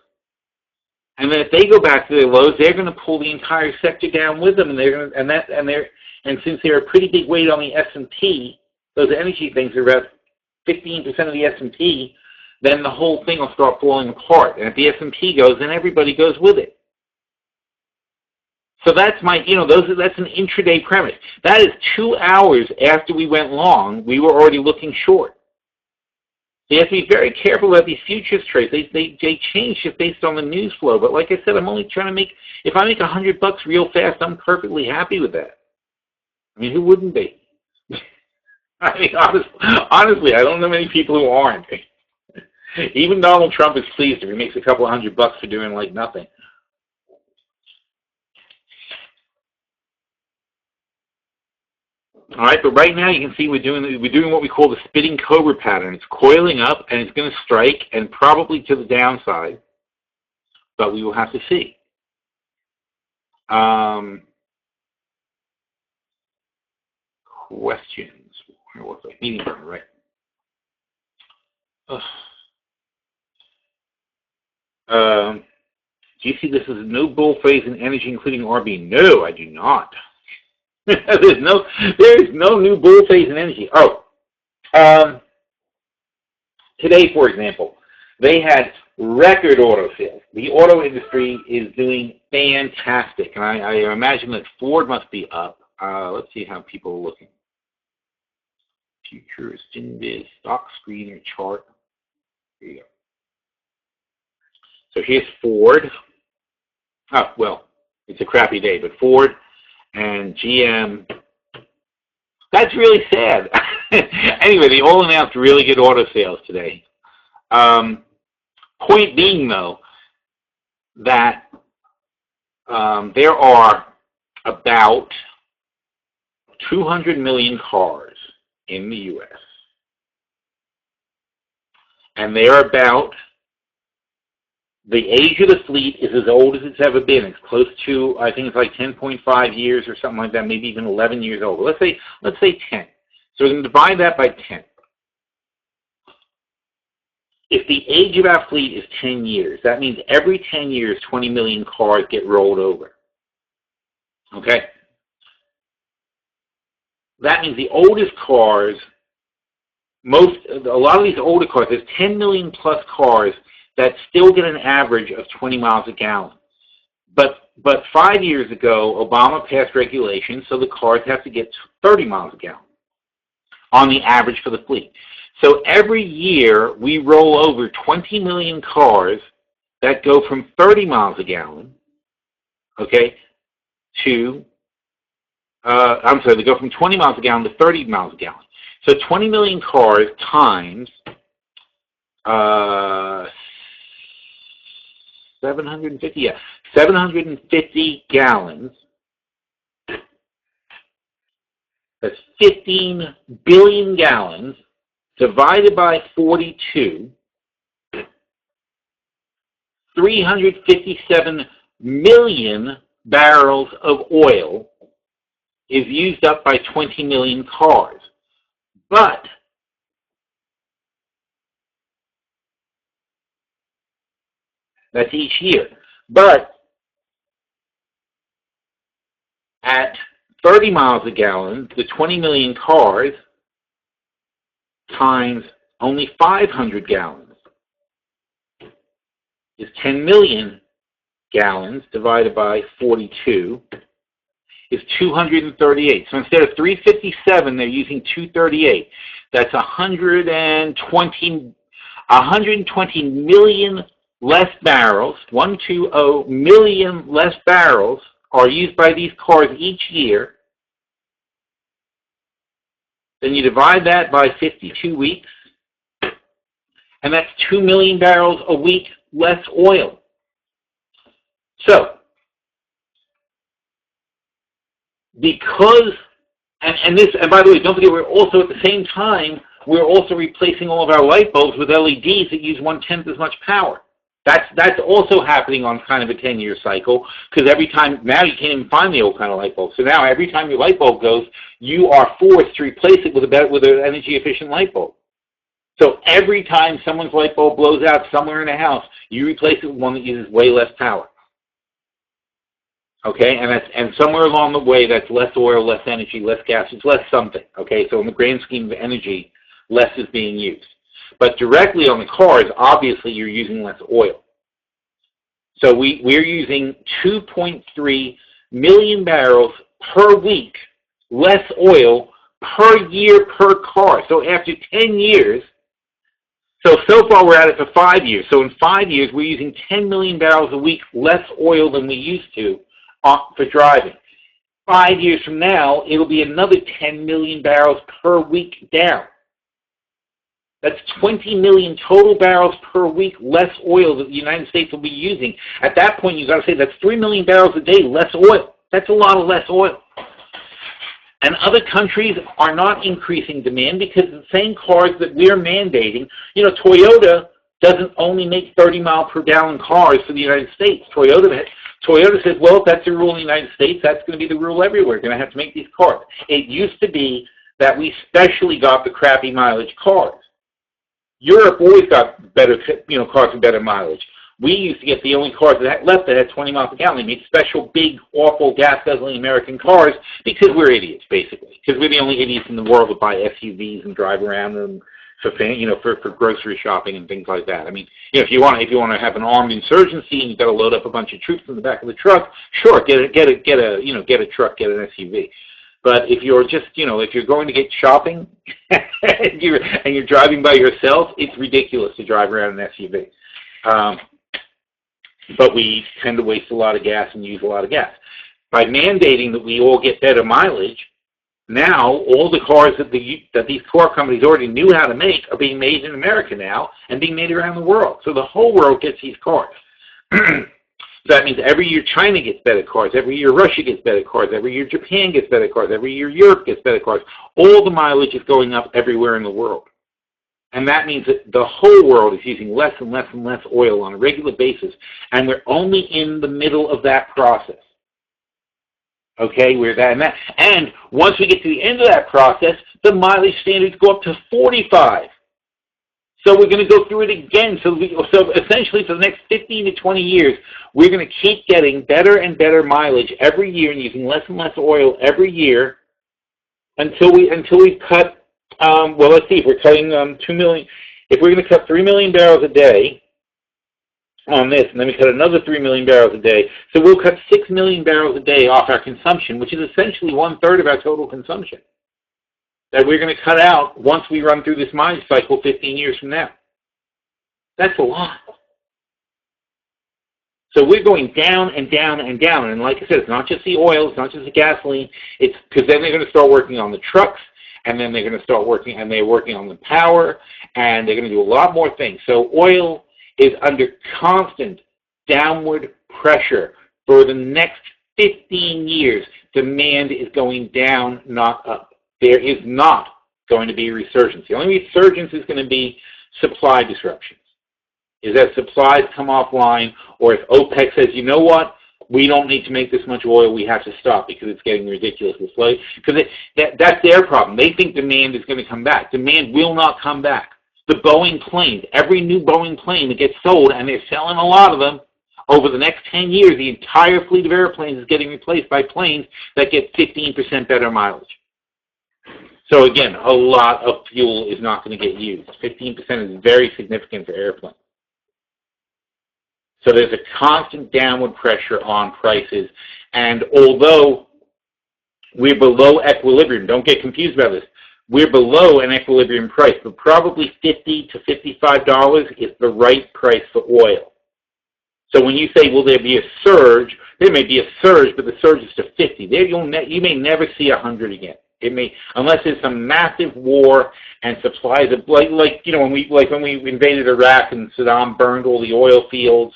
Speaker 1: And then if they go back to their lows, they're going to pull the entire sector down with them, and they're going to, and since they're a pretty big weight on the S&P, those energy things are about 15% of the S&P, then the whole thing will start falling apart. And if the S&P goes, then everybody goes with it. So that's my, that's an intraday premise. That is 2 hours after we went long, we were already looking short. So you have to be very careful about these futures trades. They change just based on the news flow. But like I said, I'm only trying to make, if I make $100 real fast, I'm perfectly happy with that. I mean, who wouldn't be? I mean, honestly, I don't know many people who aren't. Even Donald Trump is pleased if he makes a couple of $100 for doing like nothing. All right, but right now you can see we're doing what we call the spitting cobra pattern. It's coiling up and it's going to strike, and probably to the downside, but we will have to see. Questions? Where was I? Meeting room, right? Do you see this as a no bull phase in energy, including RB? No, I do not. there is no new bull phase in energy. Today, for example, they had record auto sales. The auto industry is doing fantastic, and I imagine that Ford must be up. Let's see how people are looking. Futures, Invis, stock screener chart. Here you go. So here's Ford. Oh, well, it's a crappy day, but Ford and GM. That's really sad. Anyway, they all announced really good auto sales today. Point being, though, that there are about 200 million cars in the U.S. And they're about, the age of the fleet is as old as it's ever been. It's close to, I think it's like 10.5 years or something like that, maybe even 11 years old. Let's say 10. So we're going to divide that by 10. If the age of our fleet is 10 years, that means every 10 years, 20 million cars get rolled over. Okay? That means the oldest cars, a lot of these older cars, there's 10 million plus cars that still get an average of 20 miles a gallon. But 5 years ago, Obama passed regulations, so the cars have to get 30 miles a gallon on the average for the fleet. So every year, we roll over 20 million cars that go from 30 miles a gallon, okay, to, they go from 20 miles a gallon to 30 miles a gallon. So 20 million cars times 750 gallons. That's 15 billion gallons divided by 42. 357 million barrels of oil is used up by 20 million cars. But that's each year. But at 30 miles a gallon, the 20 million cars times only 500 gallons is 10 million gallons divided by 42 is 238. So instead of 357, they're using 238. That's 120 million less barrels, 120 million less barrels are used by these cars each year. Then you divide that by 52 weeks, And that's 2 million barrels a week less oil. So, because, and by the way, don't forget, we're also at the same time, we're also replacing all of our light bulbs with LEDs that use 1/10 as much power. That's also happening on kind of a 10-year cycle, because every time, now you can't even find the old kind of light bulb. So now every time your light bulb goes, you are forced to replace it with an energy efficient light bulb. So every time someone's light bulb blows out somewhere in the house, you replace it with one that uses way less power. Okay, and somewhere along the way, that's less oil, less energy, less gas, it's less something. Okay, so in the grand scheme of energy, less is being used. But directly on the cars, obviously you're using less oil. So we're using 2.3 million barrels per week less oil per year per car. So after 10 years, so far we're at it for 5 years. So in 5 years, we're using 10 million barrels a week less oil than we used to for driving. 5 years from now, it'll be another 10 million barrels per week down. That's 20 million total barrels per week less oil that the United States will be using. At that point, you've got to say that's 3 million barrels a day less oil. That's a lot of less oil. And other countries are not increasing demand because the same cars that we're mandating, Toyota doesn't only make 30 mile per gallon cars for the United States. Toyota says, well, if that's the rule in the United States, that's going to be the rule everywhere. We're going to have to make these cars. It used to be that we specially got the crappy mileage cars. Europe always got better, cars with better mileage. We used to get the only cars that had 20 miles per gallon. They made special, big, awful, gas-guzzling American cars because we're idiots, basically. Because we're the only idiots in the world that buy SUVs and drive around them for grocery shopping and things like that. I mean, if you want to have an armed insurgency and you've got to load up a bunch of troops in the back of the truck, sure, get a truck, get an SUV. But if you're just, if you're going to get shopping and you're driving by yourself, it's ridiculous to drive around an SUV. But we tend to waste a lot of gas and use a lot of gas. By mandating that we all get better mileage, now all the cars that these car companies already knew how to make are being made in America now and being made around the world. So the whole world gets these cars. So that means every year China gets better cars, every year Russia gets better cars, every year Japan gets better cars, every year Europe gets better cars. All the mileage is going up everywhere in the world. And that means that the whole world is using less and less and less oil on a regular basis, and we're only in the middle of that process. Okay, and once we get to the end of that process, the mileage standards go up to 45. So we're going to go through it again. So essentially for the next 15 to 20 years, we're going to keep getting better and better mileage every year and using less and less oil every year until we cut, let's see, if we're cutting 2 million, if we're going to cut 3 million barrels a day on this, and then we cut another 3 million barrels a day, so we'll cut 6 million barrels a day off our consumption, which is essentially 1/3 of our total consumption, that we're going to cut out once we run through this mileage cycle 15 years from now. That's a lot. So we're going down and down and down. And like I said, it's not just the oil, it's not just the gasoline. It's because then they're going to start working on the trucks, and then they're going to start working, and they're working on the power, and they're going to do a lot more things. So oil is under constant downward pressure for the next 15 years. Demand is going down, not up. There is not going to be a resurgence. The only resurgence is going to be supply disruptions. Is that supplies come offline, or if OPEC says, you know what, we don't need to make this much oil, we have to stop because it's getting ridiculous. Because that's their problem. They think demand is going to come back. Demand will not come back. The Boeing planes, every new Boeing plane that gets sold, and they're selling a lot of them, over the next 10 years, the entire fleet of airplanes is getting replaced by planes that get 15% better mileage. So again, a lot of fuel is not going to get used. 15% is very significant for airplanes. So there's a constant downward pressure on prices, and although we're below equilibrium, don't get confused about this, we're below an equilibrium price, but probably $50 to $55 is the right price for oil. So when you say, will there be a surge, there may be a surge, but the surge is to 50. There you may never see 100 again. It may, unless there's some massive war and supplies of like when we invaded Iraq and Saddam burned all the oil fields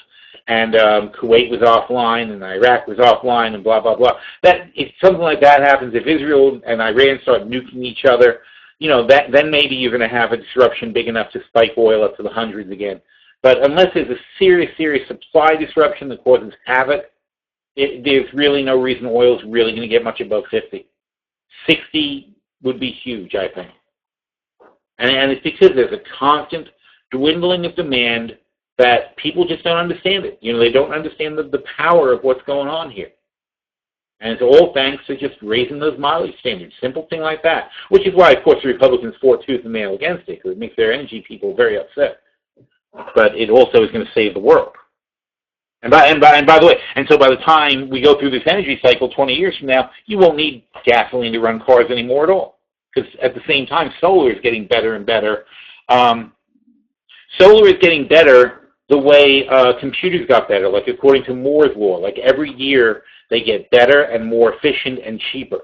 Speaker 1: and Kuwait was offline and Iraq was offline and blah blah blah. That if something like that happens, if Israel and Iran start nuking each other, then maybe you're going to have a disruption big enough to spike oil up to the hundreds again. But unless there's a serious supply disruption that causes havoc, there's really no reason oil's really going to get much above 50. 60 would be huge, I think. And it's because there's a constant dwindling of demand that people just don't understand it. They don't understand the power of what's going on here. And it's all thanks to just raising those mileage standards. Simple thing like that. Which is why, of course, the Republicans fought tooth and nail against it, because it makes their energy people very upset. But it also is going to save the world. And by the way, so by the time we go through this energy cycle 20 years from now, you won't need gasoline to run cars anymore at all. Because at the same time, solar is getting better and better. Solar is getting better the way computers got better, like according to Moore's law. Like every year, they get better and more efficient and cheaper.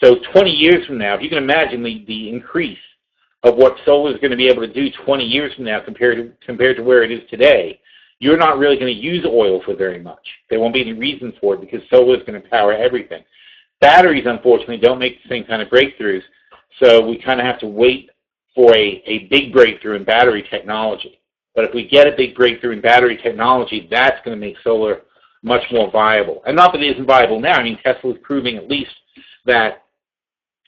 Speaker 1: So 20 years from now, if you can imagine the increase of what solar is going to be able to do 20 years from now compared to where it is today, you're not really going to use oil for very much. There won't be any reason for it because solar is going to power everything. Batteries, unfortunately, don't make the same kind of breakthroughs, so we kind of have to wait for a big breakthrough in battery technology. But if we get a big breakthrough in battery technology, that's going to make solar much more viable. And not that it isn't viable now. I mean, Tesla is proving at least that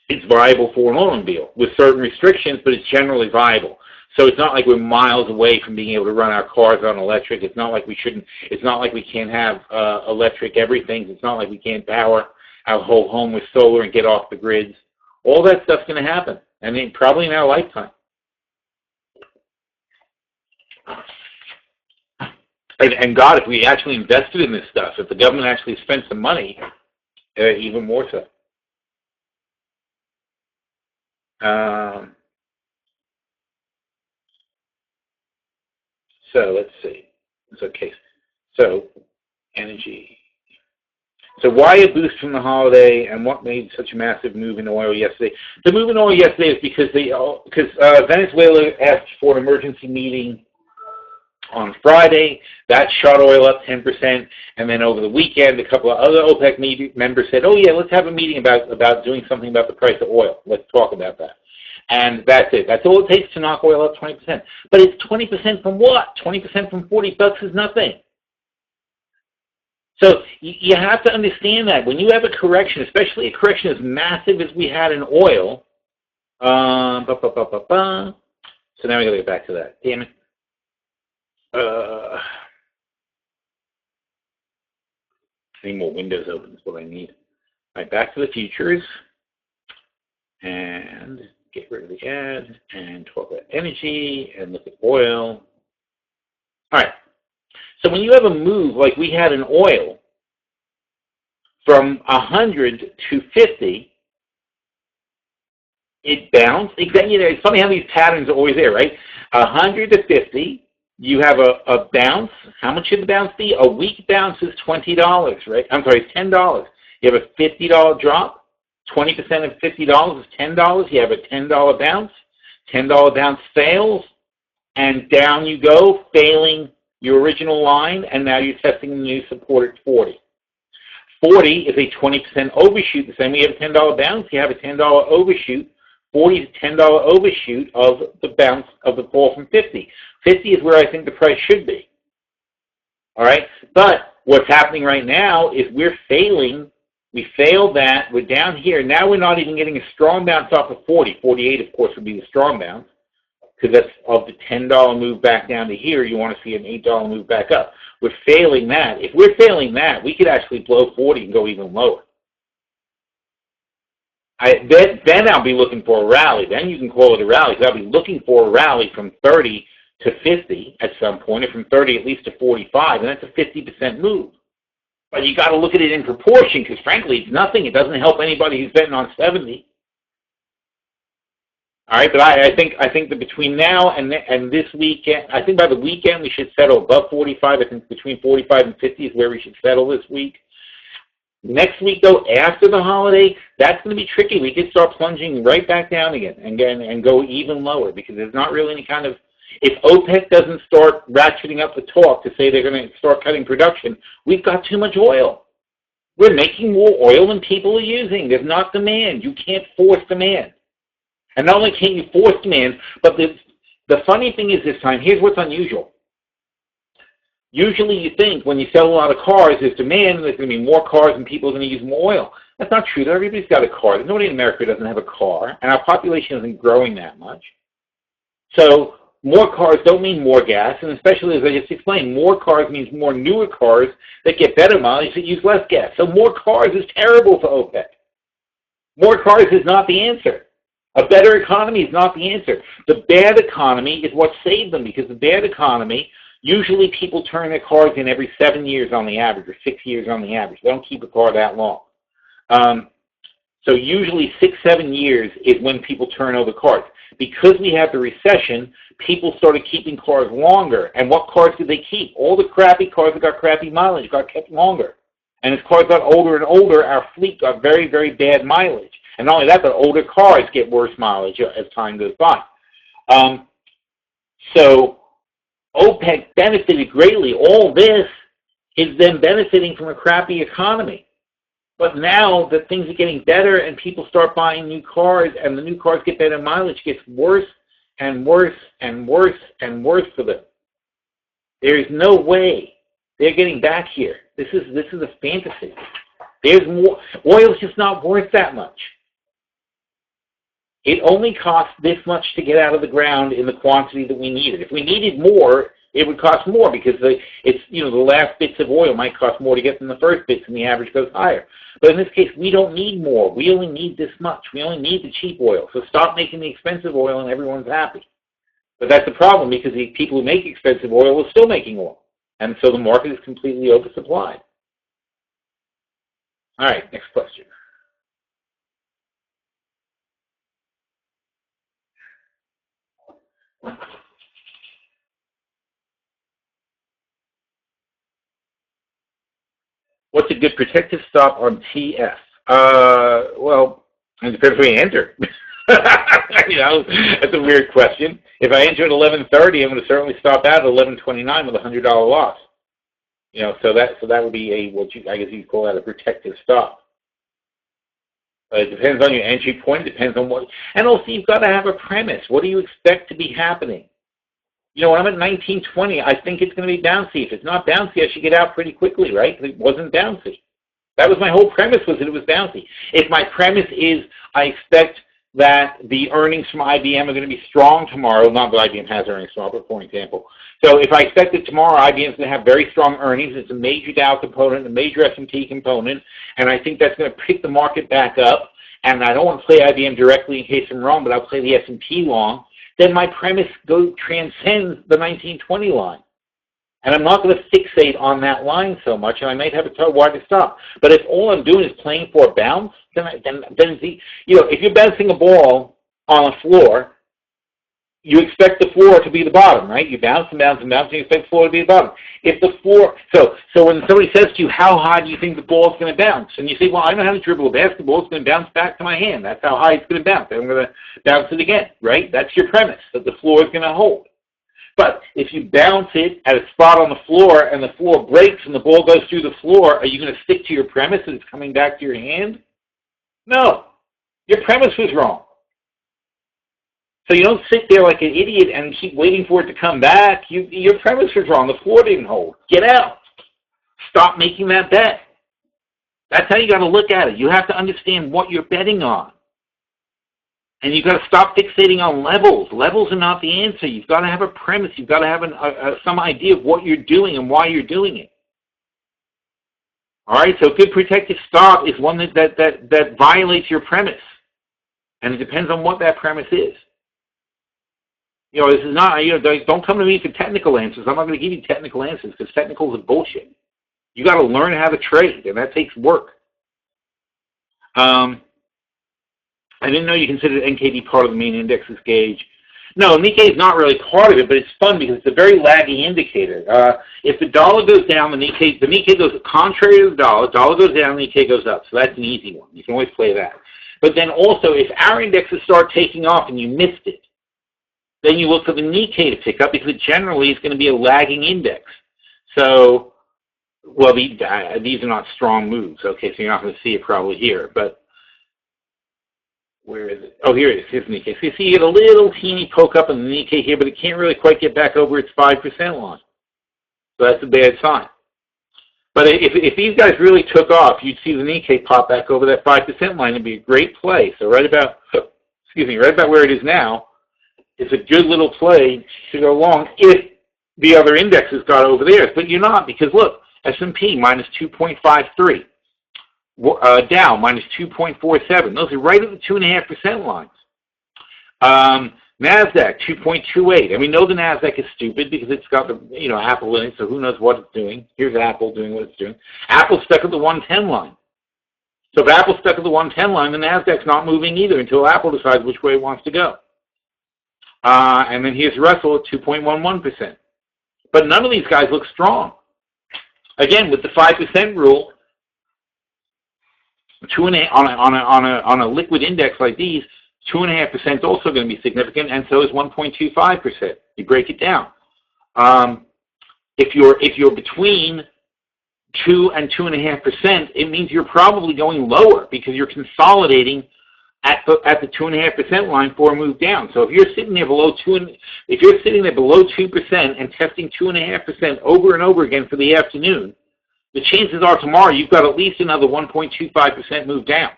Speaker 1: it's viable for an automobile with certain restrictions, but it's generally viable. So it's not like we're miles away from being able to run our cars on electric. It's not like we shouldn't. It's not like we can't have electric everything. It's not like we can't power our whole home with solar and get off the grids. All that stuff's going to happen. I mean, probably in our lifetime. And God, if we actually invested in this stuff, if the government actually spent some money, even more so. So let's see. Okay. So energy. So why a boost from the holiday, and what made such a massive move in oil yesterday? The move in oil yesterday is because Venezuela asked for an emergency meeting on Friday. That shot oil up 10%, and then over the weekend, a couple of other OPEC members said, "Oh yeah, let's have a meeting about doing something about the price of oil. Let's talk about that." And that's it. That's all it takes to knock oil up 20%. But it's 20% from what? 20% from $40 is nothing. So you have to understand that when you have a correction, especially a correction as massive as we had in oil. So now we got to get back to that. Damn it. I need more windows open. That's what I need. All right, back to the futures. And get rid of the ad and talk about energy and look at oil. All right. So when you have a move like we had in oil from 100 to 50, it bounced. It's funny how these patterns are always there, right? 100 to 50, you have a bounce. How much should the bounce be? A weak bounce is $20, right? I'm sorry, it's $10. You have a $50 drop. 20% of $50 is $10. You have a $10 bounce. $10 bounce fails, and down you go, failing your original line, and now you're testing the new support at 40. 40 is a 20% overshoot. The same way you have a $10 bounce, you have a $10 overshoot. 40 is a $10 overshoot of the bounce of the fall from 50. 50 is where I think the price should be. All right? But what's happening right now is we're failing. We failed that. We're down here. Now we're not even getting a strong bounce off of 40. 48, of course, would be the strong bounce because that's of the $10 move back down to here. You want to see an $8 move back up. We're failing that. If we're failing that, we could actually blow 40 and go even lower. Then I'll be looking for a rally. Then you can call it a rally because I'll be looking for a rally from 30 to 50 at some point, or from 30 at least to 45, and that's a 50% move. But you got to look at it in proportion because, frankly, it's nothing. It doesn't help anybody who's betting on 70. All right, but I think that between now and this weekend, I think by the weekend we should settle above 45. I think between 45 and 50 is where we should settle this week. Next week, though, after the holiday, that's going to be tricky. We could start plunging right back down again and go even lower because there's not really any kind of, if OPEC doesn't start ratcheting up the talk to say they're going to start cutting production, we've got too much oil. We're making more oil than people are using. There's not demand. You can't force demand. And not only can't you force demand, but the funny thing is this time, here's what's unusual. Usually you think when you sell a lot of cars, there's demand, and there's going to be more cars and people are going to use more oil. That's not true. Everybody's got a car. There's nobody in America who doesn't have a car, and our population isn't growing that much. So more cars don't mean more gas, and especially, as I just explained, more cars means more newer cars that get better mileage that use less gas. So more cars is terrible for OPEC. More cars is not the answer. A better economy is not the answer. The bad economy is what saved them, because the bad economy, usually people turn their cars in every 7 years on the average, or 6 years on the average. They don't keep a car that long. So usually 6, 7 years is when people turn over cars. Because we have the recession, people started keeping cars longer. And what cars did they keep? All the crappy cars that got crappy mileage got kept longer. And as cars got older and older, our fleet got very, very bad mileage. And not only that, but older cars get worse mileage as time goes by. So OPEC benefited greatly. All this is them benefiting from a crappy economy. But now that things are getting better and people start buying new cars and the new cars get better mileage, it gets worse and worse and worse and worse for them. There is no way they're getting back here. This is a fantasy. There's more. Oil's just not worth that much. It only costs this much to get out of the ground in the quantity that we needed. If we needed more, it would cost more because the last bits of oil might cost more to get than the first bits, and the average goes higher. But in this case, we don't need more. We only need this much. We only need the cheap oil. So stop making the expensive oil, and everyone's happy. But that's the problem, because the people who make expensive oil are still making oil, and so the market is completely oversupplied. All right, next question. What's a good protective stop on TF? Well, it depends where you enter. That's a weird question. If I enter at 11:30, I'm going to certainly stop out at 11:29 with a $100 loss. So that would be I guess you'd call that a protective stop. It depends on your entry point. Depends on what, and also you've got to have a premise. What do you expect to be happening? When I'm at 1920, I think it's going to be bouncy. If it's not bouncy, I should get out pretty quickly, right? It wasn't bouncy. That was my whole premise, was that it was bouncy. If my premise is I expect that the earnings from IBM are going to be strong tomorrow, not that IBM has earnings tomorrow, but for example. So if I expect that tomorrow IBM is going to have very strong earnings, it's a major Dow component, a major S&P component, and I think that's going to pick the market back up, and I don't want to play IBM directly in case I'm wrong, but I'll play the S&P long, then my premise transcends the 1920 line. And I'm not going to fixate on that line so much, and I might have to tell why to stop. But if all I'm doing is playing for a bounce, then if you're bouncing a ball on a floor, you expect the floor to be the bottom, right? You bounce and bounce and bounce, and you expect the floor to be the bottom. If the floor, so when somebody says to you, how high do you think the ball is going to bounce? And you say, well, I know how to dribble a basketball. It's going to bounce back to my hand. That's how high it's going to bounce. I'm going to bounce it again, right? That's your premise, that the floor is going to hold. But if you bounce it at a spot on the floor and the floor breaks and the ball goes through the floor, are you going to stick to your premise that it's coming back to your hand? No. Your premise was wrong. So you don't sit there like an idiot and keep waiting for it to come back. Your premise was wrong. The floor didn't hold. Get out. Stop making that bet. That's how you got to look at it. You have to understand what you're betting on. And you've got to stop fixating on levels. Levels are not the answer. You've got to have a premise. You've got to have some idea of what you're doing and why you're doing it. All right, so a good protective stop is one that violates your premise. And it depends on what that premise is. This is not, don't come to me for technical answers. I'm not going to give you technical answers because technicals are bullshit. You got to learn how to trade, and that takes work. I didn't know you considered NKD part of the main indexes gauge. No, Nikkei is not really part of it, but it's fun because it's a very laggy indicator. If the dollar goes down, the Nikkei goes contrary to the dollar goes down, the Nikkei goes up. So that's an easy one. You can always play that. But then also, if our indexes start taking off and you missed it, then you look for the Nikkei to pick up because it generally is going to be a lagging index. So, well, these are not strong moves. Okay, so you're not going to see it probably here, but where is it? Oh, here it is. Here's Nikkei. So you see you get a little teeny poke up in the Nikkei here, but it can't really quite get back over its 5% line. So that's a bad sign. But if these guys really took off, you'd see the Nikkei pop back over that 5% line. It'd be a great play. So right about where it is now, it's a good little play to go long if the other indexes got over theirs. But you're not, because look, S&P minus 2.53. Dow minus 2.47. Those are right at the 2.5% lines. NASDAQ 2.28. And we know the NASDAQ is stupid because it's got the Apple in it, so who knows what it's doing. Here's Apple doing what it's doing. Apple's stuck at the 110 line. So if Apple's stuck at the 110 line, the NASDAQ's not moving either until Apple decides which way it wants to go. And then here's Russell at 2.11%. But none of these guys look strong. Again, with the 5% rule, on a liquid index like these, 2.5% is also going to be significant, and so is 1.25%. You break it down. If you're between 2 and 2.5%, it means you're probably going lower because you're consolidating at the 2.5% line for a move down. So if you're sitting there below 2% and testing 2.5% over and over again for the afternoon, the chances are tomorrow you've got at least another 1.25% move down.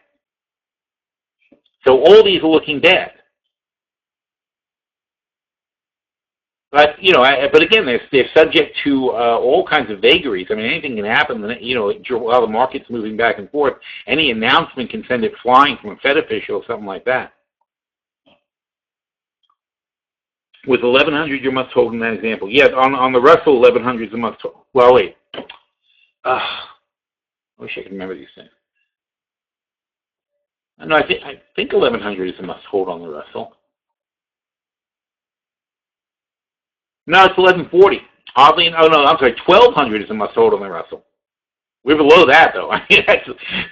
Speaker 1: So all these are looking bad. But but again, they're subject to all kinds of vagaries. I mean, anything can happen. While the market's moving back and forth, any announcement can send it flying from a Fed official or something like that. With 1100, you must hold in that example. Yes, on the Russell, 1100 is a must hold. Well, wait. I wish I could remember these things. No, I think 1100 is a must hold on the Russell. No, it's 1140. Oddly, oh no, I'm sorry, 1200 is a must hold on the Russell. We're below that though.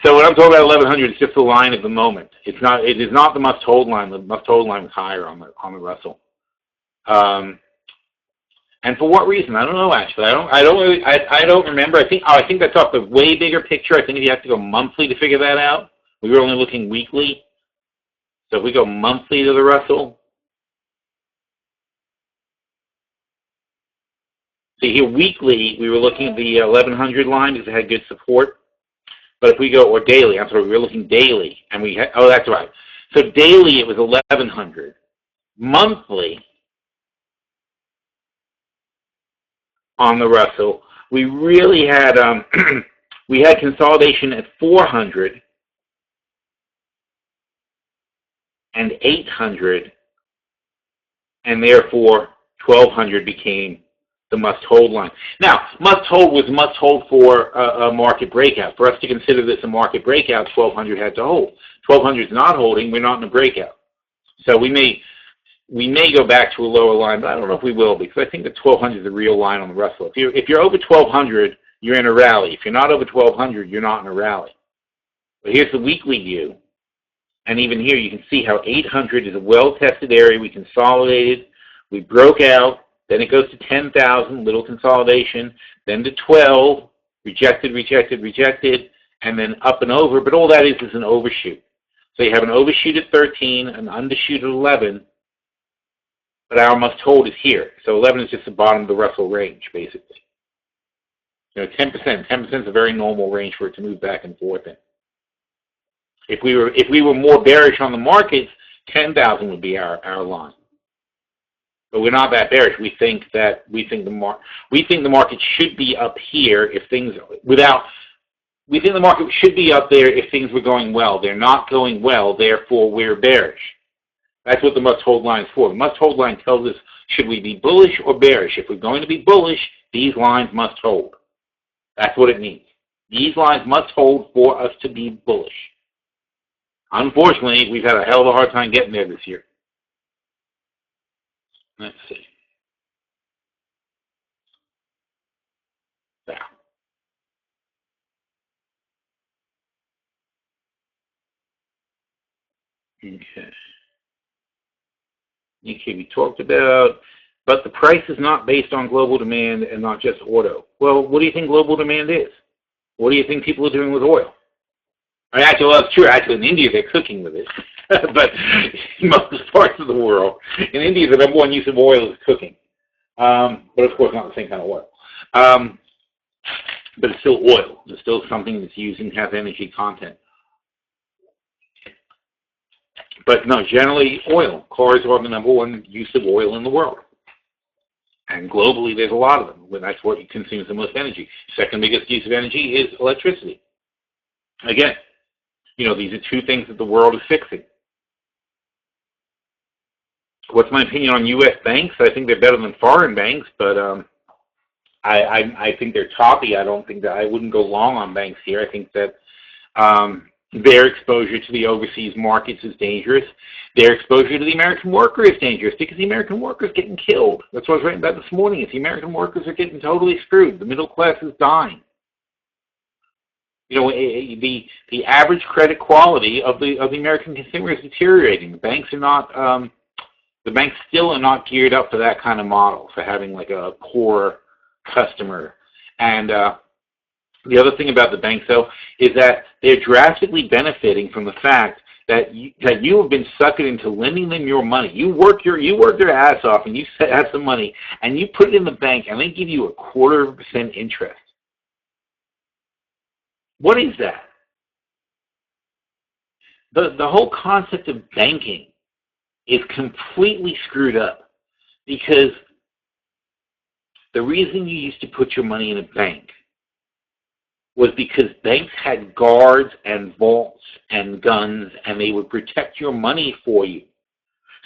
Speaker 1: So when I'm talking about 1100, it's just the line of the moment. It is not the must hold line. The must hold line is higher on the Russell. And for what reason? I don't know actually. I don't remember. I think that's off the way bigger picture. I think you have to go monthly to figure that out. We were only looking weekly. So if we go monthly to the Russell, see here weekly we were looking at the 1100 line because it had good support. But if we go, or daily, I'm sorry, we were looking daily, and we had, oh, that's right. So daily it was 1100. Monthly on the Russell, we really had we had consolidation at 400 and 800, and therefore 1200 became the must-hold line. Now, must-hold was must-hold for a market breakout. For us to consider this a market breakout, 1200 had to hold. 1200 is not holding. We're not in a breakout. So we may go back to a lower line, but I don't know if we will, because I think that 1200 is the real line on the Russell. If you're over 1200, you're in a rally. If you're not over 1200, you're not in a rally. But here's the weekly view. And even here, you can see how 800 is a well-tested area. We consolidated. We broke out. Then it goes to 10,000, little consolidation. Then to 12, rejected, rejected, rejected, and then up and over. But all that is an overshoot. So you have an overshoot at 13, an undershoot at 11, but our must hold is here. So 11 is just the bottom of the Russell range, basically. 10%. 10% is a very normal range for it to move back and forth in. If we were more bearish on the markets, 10,000 would be our line. But we're not that bearish. We think the market should be up here if things we think the market should be up there if things were going well. They're not going well, therefore we're bearish. That's what the must-hold line is for. The must-hold line tells us, should we be bullish or bearish? If we're going to be bullish, these lines must hold. That's what it means. These lines must hold for us to be bullish. Unfortunately, we've had a hell of a hard time getting there this year. Let's see. Yeah. Okay. Okay, we talked about, but the price is not based on global demand and not just oil. Well, what do you think global demand is? What do you think people are doing with oil? I mean, actually, well, it's true. Actually, in India, they're cooking with it. But in most parts of the world, in India, the number one use of oil is cooking. But of course, not the same kind of oil. But it's still oil. It's still something that's used and has energy content. But no, generally oil. Cars are the number one use of oil in the world. And globally, there's a lot of them. That's what consumes the most energy. Second biggest use of energy is electricity. Again, these are two things that the world is fixing. What's my opinion on U.S. banks? I think they're better than foreign banks, but I think they're toppy. I don't think that I wouldn't go long on banks here. I think that their exposure to the overseas markets is dangerous. Their exposure to the American worker is dangerous because the American worker is getting killed. That's what I was writing about this morning. Is the American workers are getting totally screwed. The middle class is dying. The average credit quality of the American consumer is deteriorating. The banks are not. The banks still are not geared up for that kind of model, for having like a core customer. And the other thing about the banks, though, is that they're drastically benefiting from the fact that you have been suckered into lending them your money. You work your ass off, and you have some money, and you put it in the bank, and they give you 0.25% interest. What is that? The whole concept of banking is completely screwed up, because the reason you used to put your money in a bank was because banks had guards and vaults and guns, and they would protect your money for you.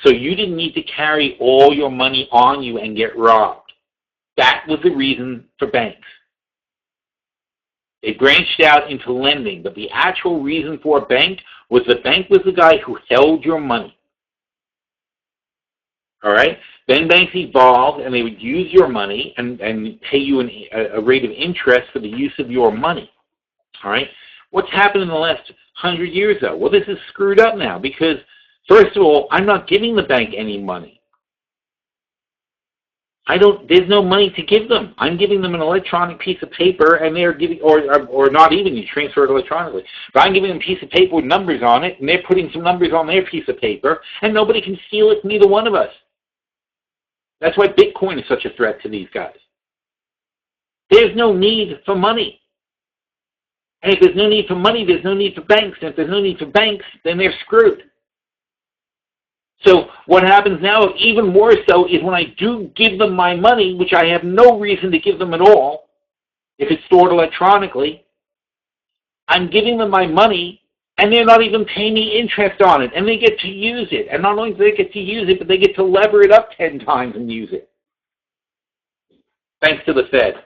Speaker 1: So you didn't need to carry all your money on you and get robbed. That was the reason for banks. They branched out into lending, but the actual reason for a bank was the bank was the guy who held your money. All right? Then banks evolved, and they would use your money and pay you a rate of interest for the use of your money. All right? What's happened in the last 100 years, though? Well, this is screwed up now because, first of all, I'm not giving the bank any money. There's no money to give them. I'm giving them an electronic piece of paper, and they're giving, or not even, you transfer it electronically. But I'm giving them a piece of paper with numbers on it, and they're putting some numbers on their piece of paper, and nobody can steal it from either one of us. That's why Bitcoin is such a threat to these guys. There's no need for money. And if there's no need for money, there's no need for banks. And if there's no need for banks, then they're screwed. So what happens now, even more so, is when I do give them my money, which I have no reason to give them at all, if it's stored electronically, I'm giving them my money, and they're not even paying me interest on it, and they get to use it. And not only do they get to use it, but they get to lever it up 10 times and use it. Thanks to the Fed.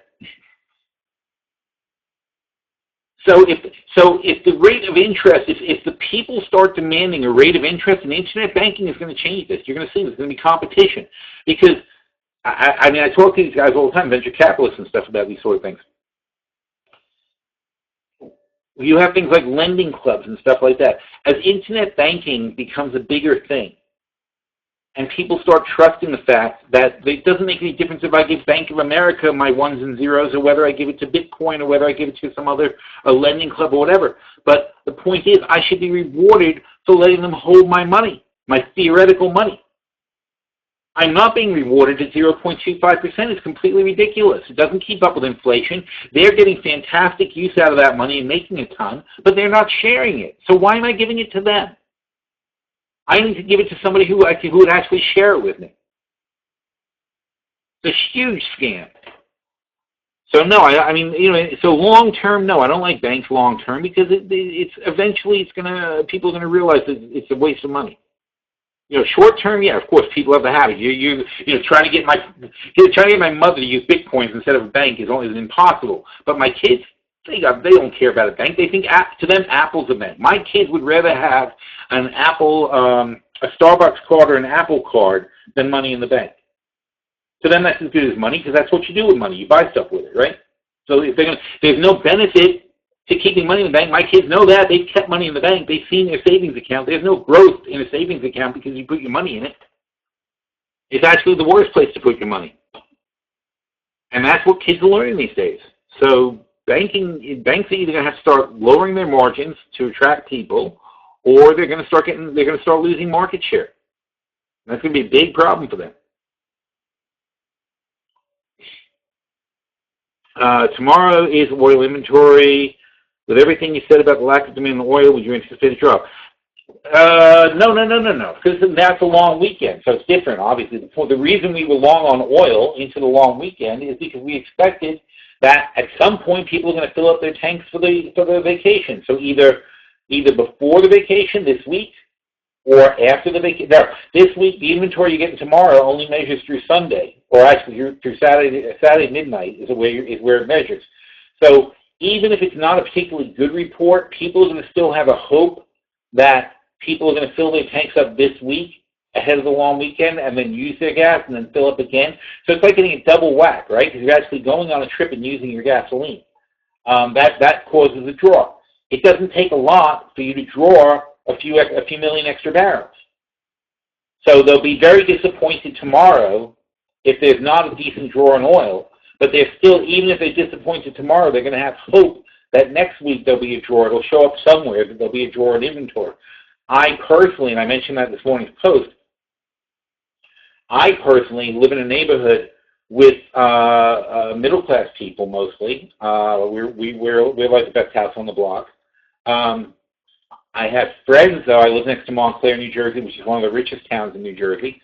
Speaker 1: So if the rate of interest, if the people start demanding a rate of interest, and internet banking is going to change this. You're going to see there's going to be competition. Because, I talk to these guys all the time, venture capitalists and stuff, about these sort of things. You have things like lending clubs and stuff like that. As internet banking becomes a bigger thing, and people start trusting the fact that it doesn't make any difference if I give Bank of America my ones and zeros, or whether I give it to Bitcoin, or whether I give it to some other lending club or whatever. But the point is, I should be rewarded for letting them hold my money, my theoretical money. I'm not being rewarded at 0.25%. It's completely ridiculous. It doesn't keep up with inflation. They're getting fantastic use out of that money and making a ton, but they're not sharing it. So why am I giving it to them? I need to give it to somebody who would actually share it with me. It's a huge scam. So no, so long term, no, I don't like banks long term, because people are gonna realize that it's a waste of money. Short term, yeah, of course, people have the habit. Trying to get my mother to use Bitcoins instead of a bank is impossible. But my kids, they don't care about a bank. They think, to them, Apple's a bank. My kids would rather have an Apple, a Starbucks card or an Apple card than money in the bank. To them, that's as good as money because that's what you do with money. You buy stuff with it, right? So if there's no benefit to keeping money in the bank. My kids know that. They've kept money in the bank. They've seen their savings account. There's no growth in a savings account because you put your money in it. It's actually the worst place to put your money. And that's what kids are learning these days. So banks are either going to have to start lowering their margins to attract people, or they're going to start losing market share. That's going to be a big problem for them. Tomorrow is oil inventory. With everything you said about the lack of demand in oil, would you anticipate a drop? No. Because that's a long weekend, so it's different, obviously. The reason we were long on oil into the long weekend is because we expected that at some point people are going to fill up their tanks for the vacation. So either before the vacation this week or after the vacation. Now, this week, the inventory you're getting tomorrow only measures through Sunday, or actually through Saturday midnight is where it measures. So even if it's not a particularly good report, people are going to still have a hope that people are going to fill their tanks up this week ahead of the long weekend and then use their gas and then fill up again. So it's like getting a double whack, right? Because you're actually going on a trip and using your gasoline. That causes a draw. It doesn't take a lot for you to draw a few million extra barrels. So they'll be very disappointed tomorrow if there's not a decent draw in oil. But they're still, even if they're disappointed tomorrow, they're going to have hope that next week there'll be a draw. It'll show up somewhere that there'll be a draw in inventory. I personally, and I mentioned that this morning's post, I personally live in a neighborhood with middle-class people mostly. We're like the best house on the block. I have friends, though. I live next to Montclair, New Jersey, which is one of the richest towns in New Jersey.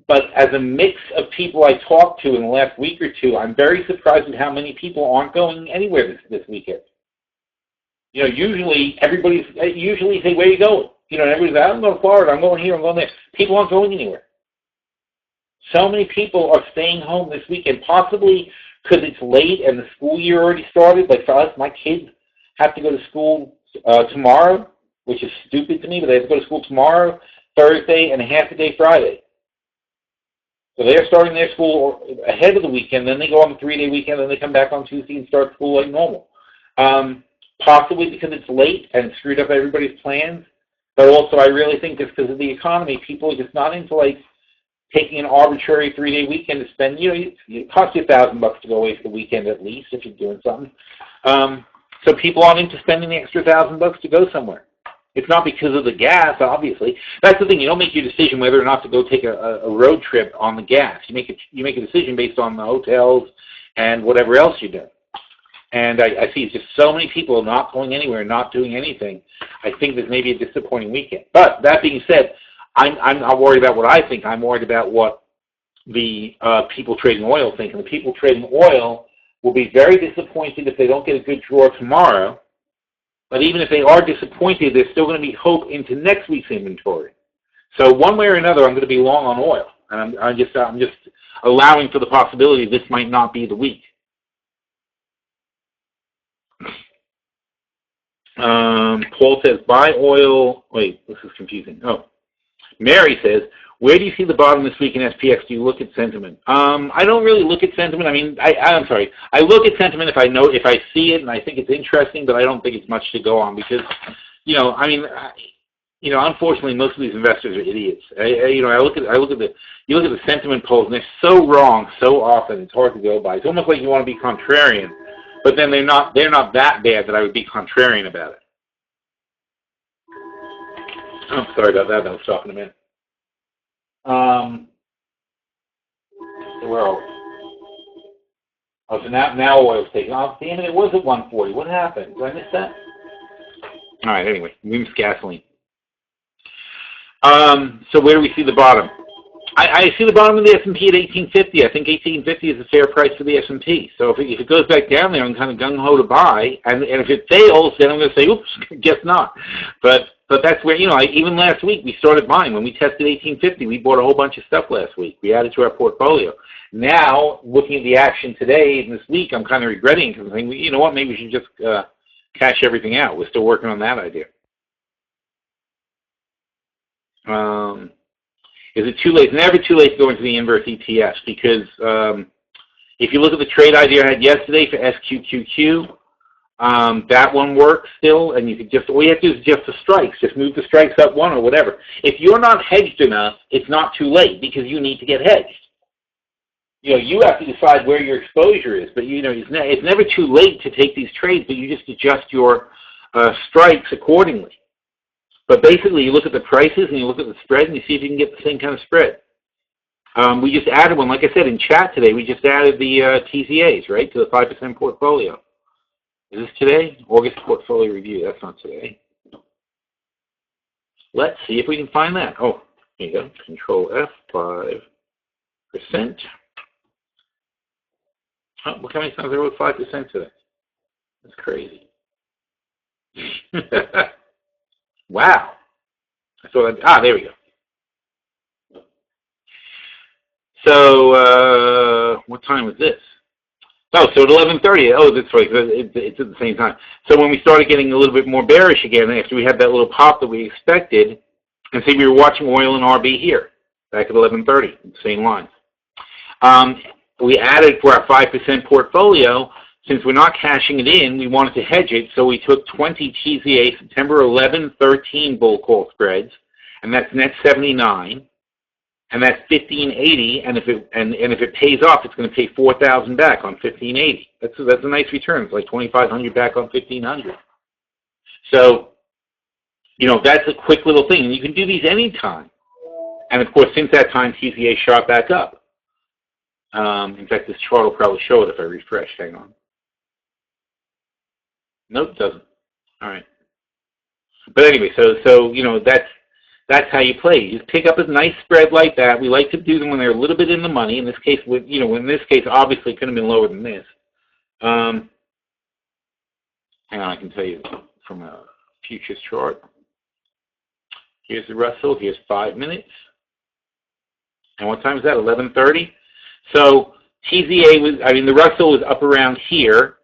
Speaker 1: But as a mix of people I talked to in the last week or two, I'm very surprised at how many people aren't going anywhere this weekend. You know, usually say, where are you going? You know, everybody's like, I'm going to Florida, I'm going here, I'm going there. People aren't going anywhere. So many people are staying home this weekend, possibly because it's late and the school year already started. Like for us, my kids have to go to school tomorrow, which is stupid to me, but they have to go to school tomorrow, Thursday, and a half a day Friday. So they're starting their school ahead of the weekend, then they go on the 3-day weekend, then they come back on Tuesday and start school like normal. Possibly because it's late and screwed up everybody's plans, but also I really think just because of the economy, people are just not into like taking an arbitrary 3-day weekend to spend. You know, it costs you $1,000 to go away for the weekend at least if you're doing something. So people aren't into spending the extra $1,000 to go somewhere. It's not because of the gas, obviously. That's the thing. You don't make your decision whether or not to go take a road trip on the gas. You make a decision based on the hotels and whatever else you're doing. And I see just so many people not going anywhere, not doing anything. I think there's maybe a disappointing weekend. But that being said, I'm not worried about what I think. I'm worried about what the people trading oil think. And the people trading oil will be very disappointed if they don't get a good draw tomorrow. But even if they are disappointed, there's still going to be hope into next week's inventory. So one way or another, I'm going to be long on oil. And I'm just allowing for the possibility this might not be the week. Paul says, buy oil. Wait, this is confusing. Oh, Mary says, where do you see the bottom this week in SPX? Do you look at sentiment? I don't really look at sentiment. I mean, I'm sorry. I look at sentiment if I see it and I think it's interesting, but I don't think it's much to go on because, unfortunately, most of these investors are idiots. You look at the sentiment polls and they're so wrong so often. It's hard to go by. It's almost like you want to be contrarian, but then they're not that bad that I would be contrarian about it. Oh, sorry about that. I'll stop in a minute. Where are we? Oh, so now oil's taking off. Damn it, it was at 140. What happened? Did I miss that? All right, anyway, we missed gasoline. So where do we see the bottom? I see the bottom of the S&P at 1850. I think 1850 is a fair price for the S&P. So if it goes back down there, I'm kind of gung-ho to buy. And if it fails, then I'm going to say, oops, guess not. But that's where, even last week we started buying. When we tested 1850, we bought a whole bunch of stuff last week. We added to our portfolio. Now, looking at the action today and this week, I'm kind of regretting because I'm thinking, you know what, maybe we should just cash everything out. We're still working on that idea. Is it too late? It's never too late to go into the inverse ETFs because if you look at the trade idea I had yesterday for SQQQ, that one works still, and you could just, all you have to do is just the strikes. Just move the strikes up one or whatever. If you're not hedged enough, it's not too late because you need to get hedged. You have to decide where your exposure is, but it's never too late to take these trades, but you just adjust your strikes accordingly. But basically, you look at the prices and you look at the spread and you see if you can get the same kind of spread. We just added one, like I said, in chat today, we just added the TCAs, right, to the 5% portfolio. Is this today? August portfolio review. That's not today. Let's see if we can find that. Oh, here you go. Control F, 5%. Oh, look how many times I wrote 5% today. That's crazy. Wow. There we go. So, what time was this? Oh, so at 11:30. Oh, that's right. It's at the same time. So when we started getting a little bit more bearish again, after we had that little pop that we expected, and see, we were watching oil and RB here, back at 11:30, same lines. We added for our 5% portfolio, since we're not cashing it in, we wanted to hedge it, so we took 20 TZA September 11, 13 bull call spreads, and that's net 79, and that's 1580, and if it pays off, it's going to pay 4,000 back on 1580. That's a nice return. It's like 2,500 back on 1,500. So, that's a quick little thing, and you can do these anytime. And of course, since that time, TZA shot back up. In fact, this chart will probably show it if I refresh. Hang on. Nope, it doesn't. All right. But anyway, so that's how you play. You pick up a nice spread like that. We like to do them when they're a little bit in the money. In this case, obviously it could have been lower than this. Hang on, I can tell you from a futures chart. Here's the Russell. Here's 5 minutes. And what time is that? 11:30. So the Russell was up around here,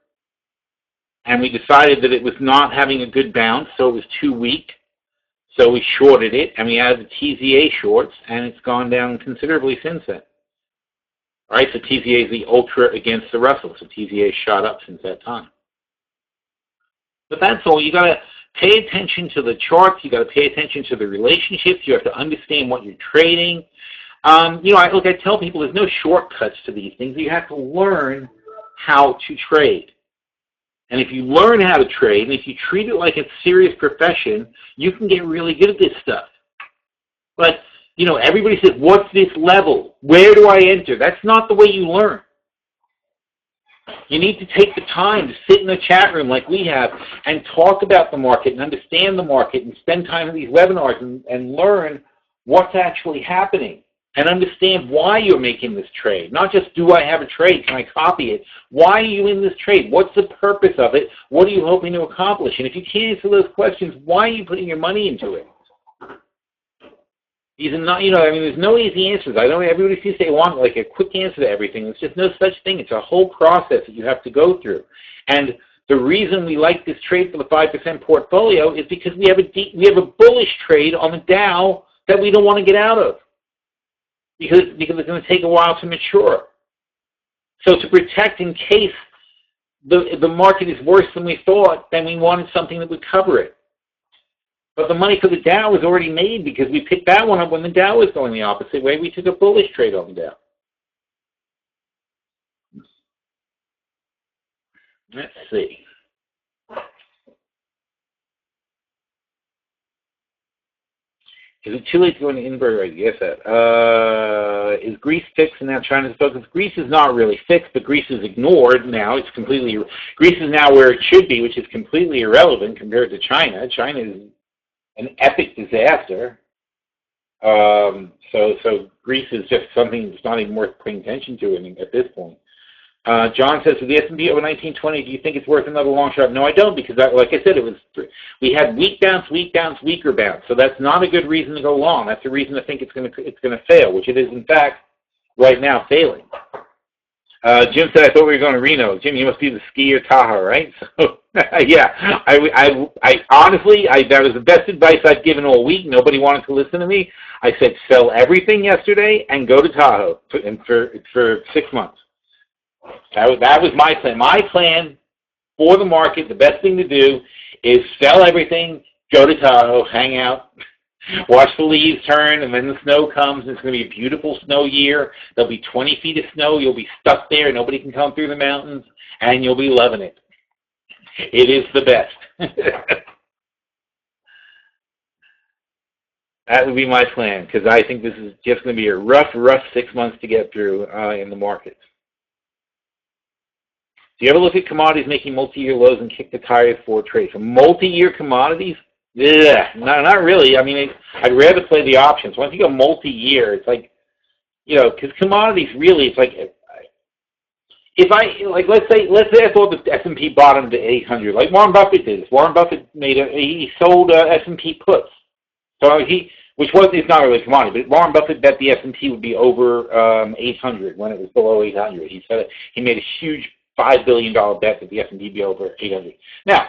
Speaker 1: and we decided that it was not having a good bounce, so it was too weak. So we shorted it, and we added the TZA shorts, and it's gone down considerably since then. All right, so TZA is the ultra against the Russell, so TZA shot up since that time. But that's all. You got to pay attention to the charts. You got to pay attention to the relationships. You have to understand what you're trading. I tell people there's no shortcuts to these things. You have to learn how to trade. And if you learn how to trade, and if you treat it like a serious profession, you can get really good at this stuff. But, everybody says, what's this level? Where do I enter? That's not the way you learn. You need to take the time to sit in the chat room like we have and talk about the market and understand the market and spend time in these webinars and learn what's actually happening. And understand why you're making this trade. Not just, do I have a trade? Can I copy it? Why are you in this trade? What's the purpose of it? What are you hoping to accomplish? And if you can't answer those questions, why are you putting your money into it? These are not, there's no easy answers. I know everybody seems to want like a quick answer to everything. There's just no such thing. It's a whole process that you have to go through. And the reason we like this trade for the 5% portfolio is because we have a bullish trade on the Dow that we don't want to get out of. Because it's going to take a while to mature. So to protect in case the market is worse than we thought, then we wanted something that would cover it. But the money for the Dow was already made because we picked that one up when the Dow was going the opposite way. We took a bullish trade on the Dow. Let's see. Is it too late to go into invert rate? Yes, that. Is Greece fixed and now China's focus? Greece is not really fixed, but Greece is ignored now. Greece is now where it should be, which is completely irrelevant compared to China. China is an epic disaster. So Greece is just something that's not even worth paying attention to at this point. John says, with the S&P over 1920, do you think it's worth another long shot? No, I don't, because like I said, we had weak bounce, weaker bounce. So that's not a good reason to go long. That's a reason to think it's going to fail, which it is in fact right now failing. Jim said, I thought we were going to Reno. Jim, you must be the skier Tahoe, right? So Yeah, I honestly, that was the best advice I've given all week. Nobody wanted to listen to me. I said, sell everything yesterday and go to Tahoe for 6 months. That was my plan. My plan for the market, the best thing to do is sell everything, go to Tahoe, hang out, watch the leaves turn, and then the snow comes. It's going to be a beautiful snow year. There'll be 20 feet of snow. You'll be stuck there. Nobody can come through the mountains, and you'll be loving it. It is the best. That would be my plan, because I think this is just going to be a rough 6 months to get through in the market. Do you ever look at commodities making multi-year lows and kick the tires for trade? So multi-year commodities? Yeah, no, not really. I mean, I'd rather play the options. Once you go multi-year, it's like, because commodities really, it's like, if let's say I thought the S&P bottomed to 800, like Warren Buffett did. Warren Buffett he sold S&P puts. So it's not really a commodity, but Warren Buffett bet the S&P would be over 800 when it was below 800. He said he made a huge $5 billion bet that the S&P would be over 800. Now,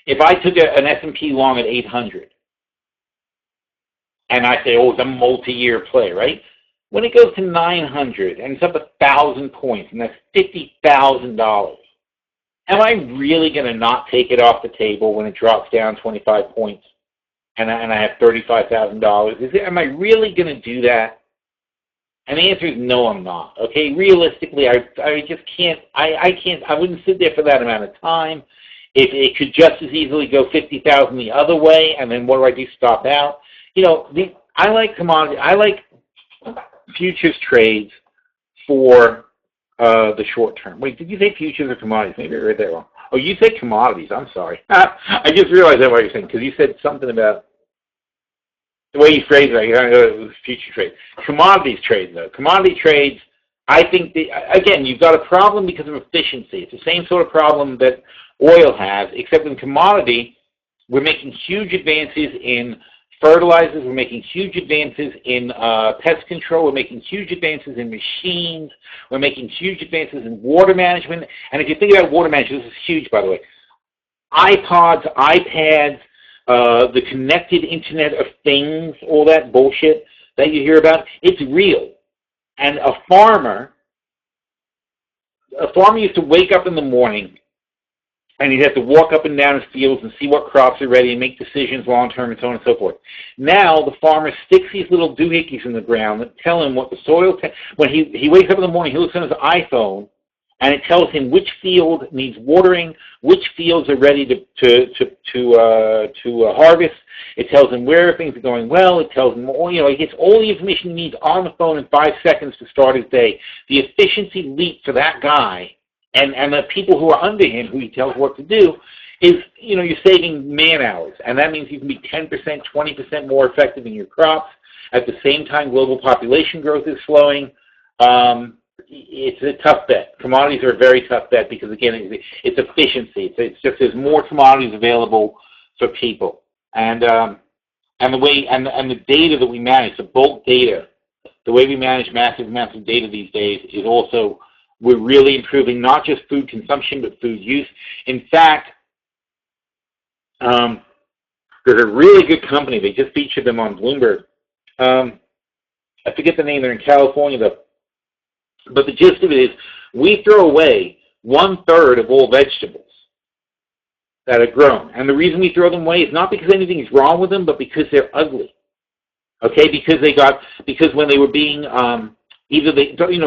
Speaker 1: if I took an S&P long at 800, and I say, it's a multi-year play, right? When it goes to 900 and it's up 1,000 points, and that's $50,000, am I really going to not take it off the table when it drops down 25 points and I have $35,000? Am I really going to do that? And the answer is no, I'm not. Okay, realistically, I just can't. I can't. I wouldn't sit there for that amount of time. If it could just as easily go 50,000 the other way, and then what do? Stop out? I like commodity. I like futures trades for the short term. Wait, did you say futures or commodities? Maybe I read that wrong. Oh, you said commodities. I'm sorry. I just realized that what you're saying, because you said something about the way you phrased it. It was future trades. Commodities trades, though. Commodity trades, I think, again, you've got a problem because of efficiency. It's the same sort of problem that oil has, except in commodity, we're making huge advances in fertilizers, we're making huge advances in pest control, we're making huge advances in machines, we're making huge advances in water management. And if you think about water management, this is huge, by the way. iPods, iPads, the connected Internet of Things, all that bullshit that you hear about, it's real. And a farmer used to wake up in the morning and he'd have to walk up and down his fields and see what crops are ready and make decisions long-term and so on and so forth. Now the farmer sticks these little doohickeys in the ground that tell him what the soil... When he wakes up in the morning, he looks on his iPhone, and it tells him which field needs watering, which fields are ready to harvest. It tells him where things are going well. It tells him, he gets all the information he needs on the phone in 5 seconds to start his day. The efficiency leap for that guy and the people who are under him, who he tells what to do, is, you're saving man hours. And that means you can be 10%, 20% more effective in your crops. At the same time, global population growth is slowing. It's a tough bet. Commodities are a very tough bet because, again, it's efficiency. It's just there's more commodities available for people. And the data that we manage, the bulk data, the way we manage massive amounts of data these days is also... We're really improving not just food consumption, but food use. In fact, there's a really good company. They just featured them on Bloomberg. I forget the name. They're in California, though. But the gist of it is we throw away 1/3 of all vegetables that are grown. And the reason we throw them away is not because anything is wrong with them, but because they're ugly. Okay? Because when they were being...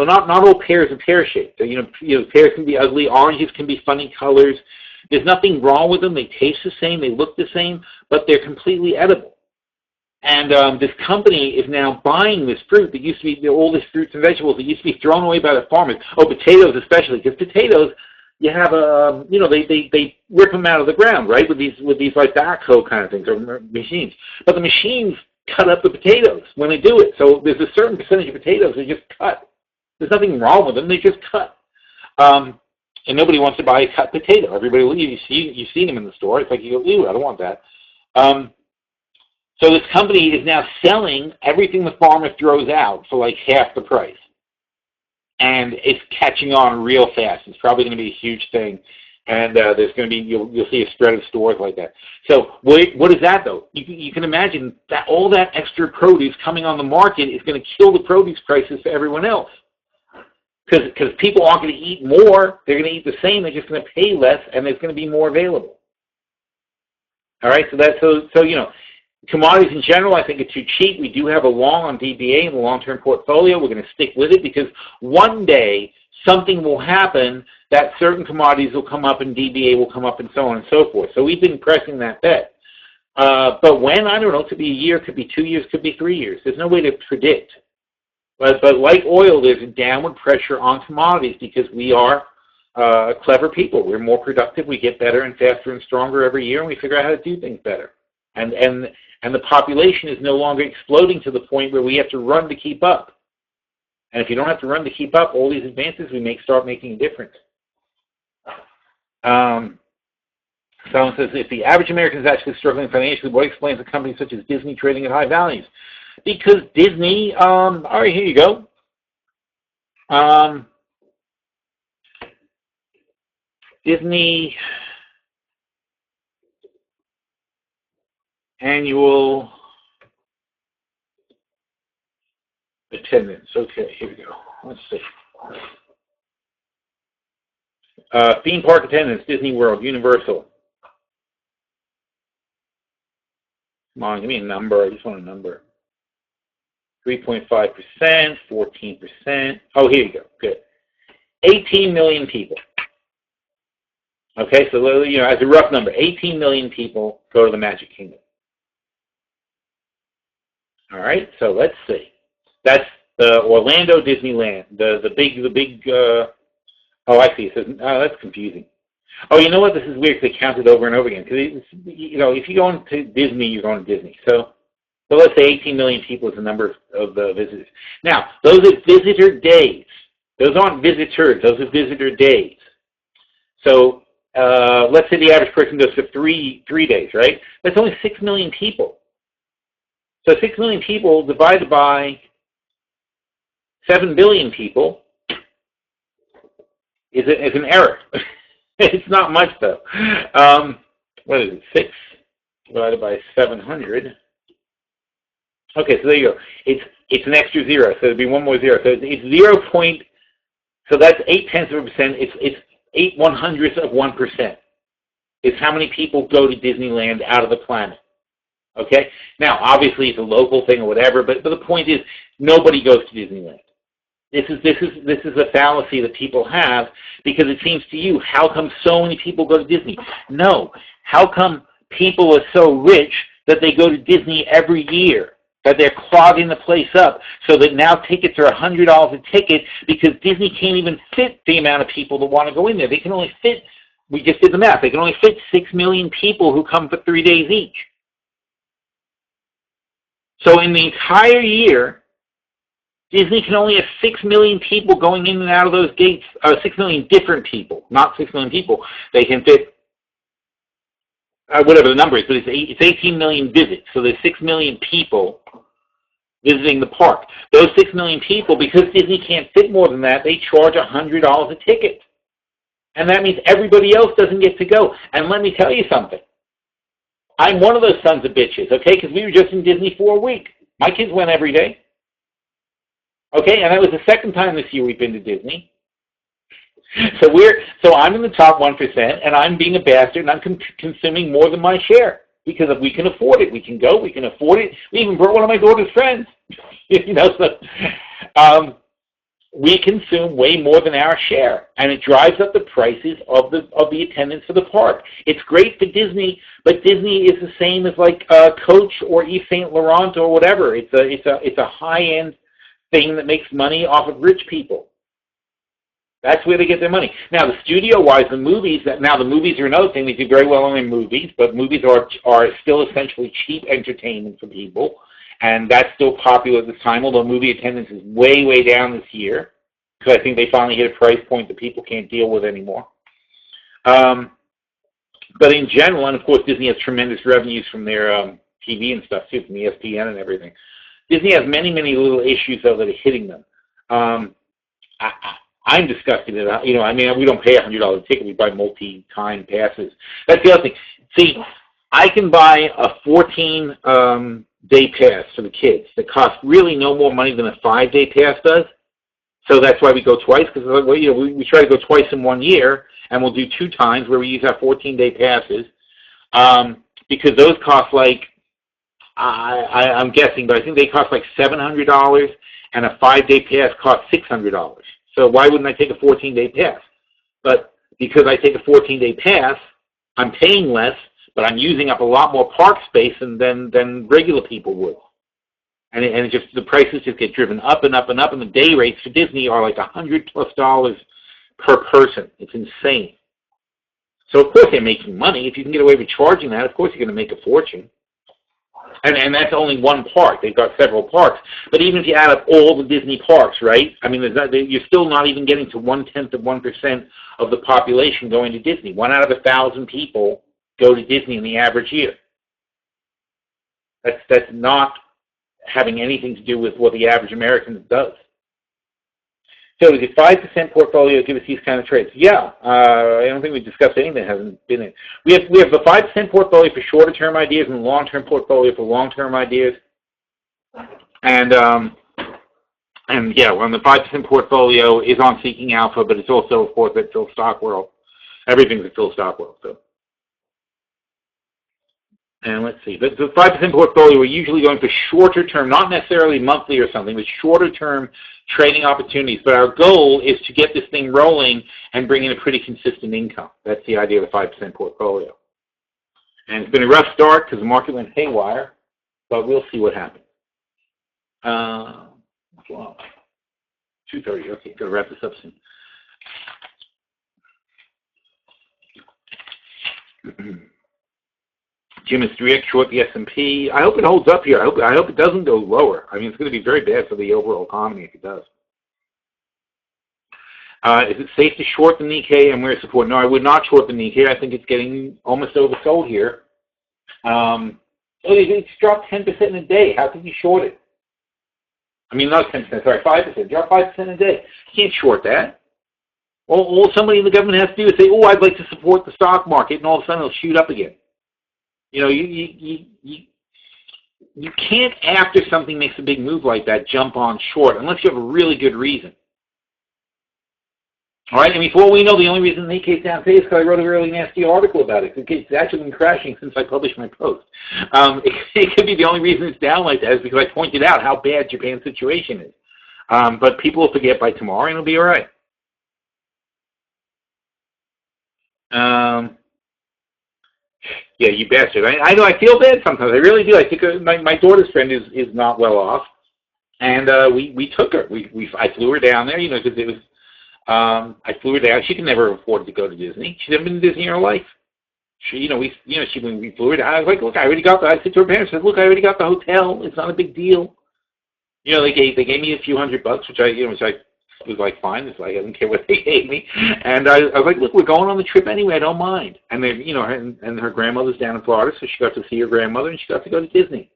Speaker 1: not all pears are pear-shaped. Pears can be ugly. Oranges can be funny colors. There's nothing wrong with them. They taste the same. They look the same, but they're completely edible. And this company is now buying this fruit that used to be all these fruits and vegetables that used to be thrown away by the farmers. Oh, potatoes especially, because potatoes, you have they rip them out of the ground, right, with these like backhoe kind of things or machines. But the machines cut up the potatoes when they do it. So there's a certain percentage of potatoes they just cut. There's nothing wrong with them. They just cut. And nobody wants to buy a cut potato. Everybody, you see them in the store. It's like you go, ew, I don't want that. So this company is now selling everything the farmer throws out for like half the price. And it's catching on real fast. It's probably going to be a huge thing. And there's going to be, you'll see a spread of stores like that. So what is that, though? You can imagine that all that extra produce coming on the market is going to kill the produce prices for everyone else. Because people aren't going to eat more. They're going to eat the same. They're just going to pay less, and there's going to be more available. All right, so you know, commodities in general, I think are too cheap. We do have a long on DBA in the long-term portfolio. We're going to stick with it because one day something will happen that certain commodities will come up and DBA will come up and so on and so forth. So we've been pressing that bet. But when, I don't know, it could be a year, could be 2 years, could be 3 years. There's no way to predict. But like oil, there's a downward pressure on commodities because we are clever people. We're more productive. We get better and faster and stronger every year, and we figure out how to do things better. And the population is no longer exploding to the point where we have to run to keep up. And if you don't have to run to keep up, all these advances we make start making a difference. Someone says, if the average American is actually struggling financially, what explains a company such as Disney trading at high values? Because Disney, all right, here you go. Disney annual attendance. Okay, here we go. Let's see. Theme park attendance, Disney World, Universal. Come on, give me a number. I just want a number. 3.5%, 14%. Oh, here you go. Good. 18 million people. Okay, so you know, as a rough number, 18 million people go to the Magic Kingdom. All right, so let's see. That's the Orlando Disneyland. The big. Oh, I see. It says, oh, that's confusing. Oh, you know what? This is weird because they count it over and over again. Because you know, if you go into Disney, you're going to Disney. So let's say 18 million people is the number of visitors. Now, those are visitor days. Those aren't visitors. Those are visitor days. So let's say the average person goes for three days, right? That's only 6 million people. So 6 million people divided by 7 billion people is an error. It's not much, though. What is it? 6 divided by 700. Okay, so there you go. It's an extra zero, so it'd be one more zero. So it's 0. So that's 0.8%. It's 0.08% is how many people go to Disneyland out of the planet. Okay? Now, obviously, it's a local thing or whatever, but the point is, nobody goes to Disneyland. This is a fallacy that people have because it seems to you, how come so many people go to Disney? No. How come people are so rich that they go to Disney every year, that they're clogging the place up so that now tickets are $100 a ticket because Disney can't even fit the amount of people that want to go in there. They can only fit, we just did the math, they can only fit 6 million people who come for 3 days each. So in the entire year, Disney can only have 6 million people going in and out of those gates, 6 million different people, not 6 million people. They can fit whatever the number is, but it's 18 million visits. So there's 6 million people visiting the park. Those 6 million people, because Disney can't fit more than that, they charge $100 a ticket. And that means everybody else doesn't get to go. And let me tell you something. I'm one of those sons of bitches, okay, because we were just in Disney for a week. My kids went every day. Okay, and that was the second time this year we've been to Disney. So I'm in the top 1%, and I'm being a bastard, and I'm consuming more than my share because we can afford it. We can go. We can afford it. We even brought one of my daughter's friends. You know, so we consume way more than our share, and it drives up the prices of the attendance for the park. It's great for Disney, but Disney is the same as like Coach or Yves Saint Laurent or whatever. It's a high-end thing that makes money off of rich people. That's where they get their money. Now, the studio-wise, the movies are another thing. They do very well in movies, but movies are still essentially cheap entertainment for people, and that's still popular at this time, although movie attendance is way, way down this year, because I think they finally hit a price point that people can't deal with anymore. But in general, and of course, Disney has tremendous revenues from their TV and stuff, too, from ESPN and everything. Disney has many, many little issues, though, that are hitting them. I'm disgusted at it. I mean, we don't pay $100 ticket. We buy multi-time passes. That's the other thing. See, I can buy a 14-day pass for the kids that costs really no more money than a 5-day pass does. So that's why we go twice, because we try to go twice in 1 year, and we'll do 2 times where we use our 14-day passes, because those cost like, I'm guessing, but I think they cost like $700, and a 5-day pass costs $600. So why wouldn't I take a 14-day pass? But because I take a 14-day pass, I'm paying less, but I'm using up a lot more park space than regular people would. And it just, the prices just get driven up and up and up, and the day rates for Disney are like $100+ per person. It's insane. So of course they're making money. If you can get away with charging that, of course you're going to make a fortune. And that's only one park. They've got several parks. But even if you add up all the Disney parks, right? I mean, you're still not even getting to 0.1% of the population going to Disney. 1 out of 1,000 people go to Disney in the average year. That's not having anything to do with what the average American does. So is it 5% portfolio give us these kind of trades? Yeah, I don't think we discussed anything that hasn't been in. We have the 5% portfolio for shorter term ideas and the long-term portfolio for long-term ideas. And yeah, on the 5% portfolio is on Seeking Alpha, but it's also, of course, at Phil Stockwell. Everything's at Phil Stockwell. So. And let's see, the 5% portfolio, we're usually going for shorter term, not necessarily monthly or something, but shorter term trading opportunities. But our goal is to get this thing rolling and bring in a pretty consistent income. That's the idea of the 5% portfolio. And it's been a rough start because the market went haywire, but we'll see what happens. Well, 2:30, okay, got to wrap this up soon. Jim is 3x short the S&P. I hope it holds up here. I hope it doesn't go lower. I mean, it's going to be very bad for the overall economy if it does. Is it safe to short the Nikkei and where support? No, I would not short the Nikkei. I think it's getting almost oversold here. It's dropped 10% in a day. How can you short it? I mean, not 10%, sorry, 5%. Drop 5% a day. You can't short that. All somebody in the government has to do is say, oh, I'd like to support the stock market, and all of a sudden it'll shoot up again. You know, you can't, after something makes a big move like that, jump on short unless you have a really good reason. All right, and before we know, the only reason the Nikkei's down today is because I wrote a really nasty article about it. It's actually been crashing since I published my post. It could be the only reason it's down like that is because I pointed out how bad Japan's situation is. But people will forget by tomorrow, and it'll be all right. Yeah, you bastard. I know I feel bad sometimes. I really do. I think my daughter's friend is not well off, and we took her. I flew her down there, because it was. I flew her down. She could never afford to go to Disney. She's never been to Disney in her life. When we flew her down, I was like, look, I already got I said to her parents, I said, look, I already got the hotel. It's not a big deal. They gave me a few $100, which I was like, fine. It's like, I don't care what they gave me. And I was like, look, we're going on the trip anyway. I don't mind. And then, and her grandmother's down in Florida, so she got to see her grandmother, and she got to go to Disney.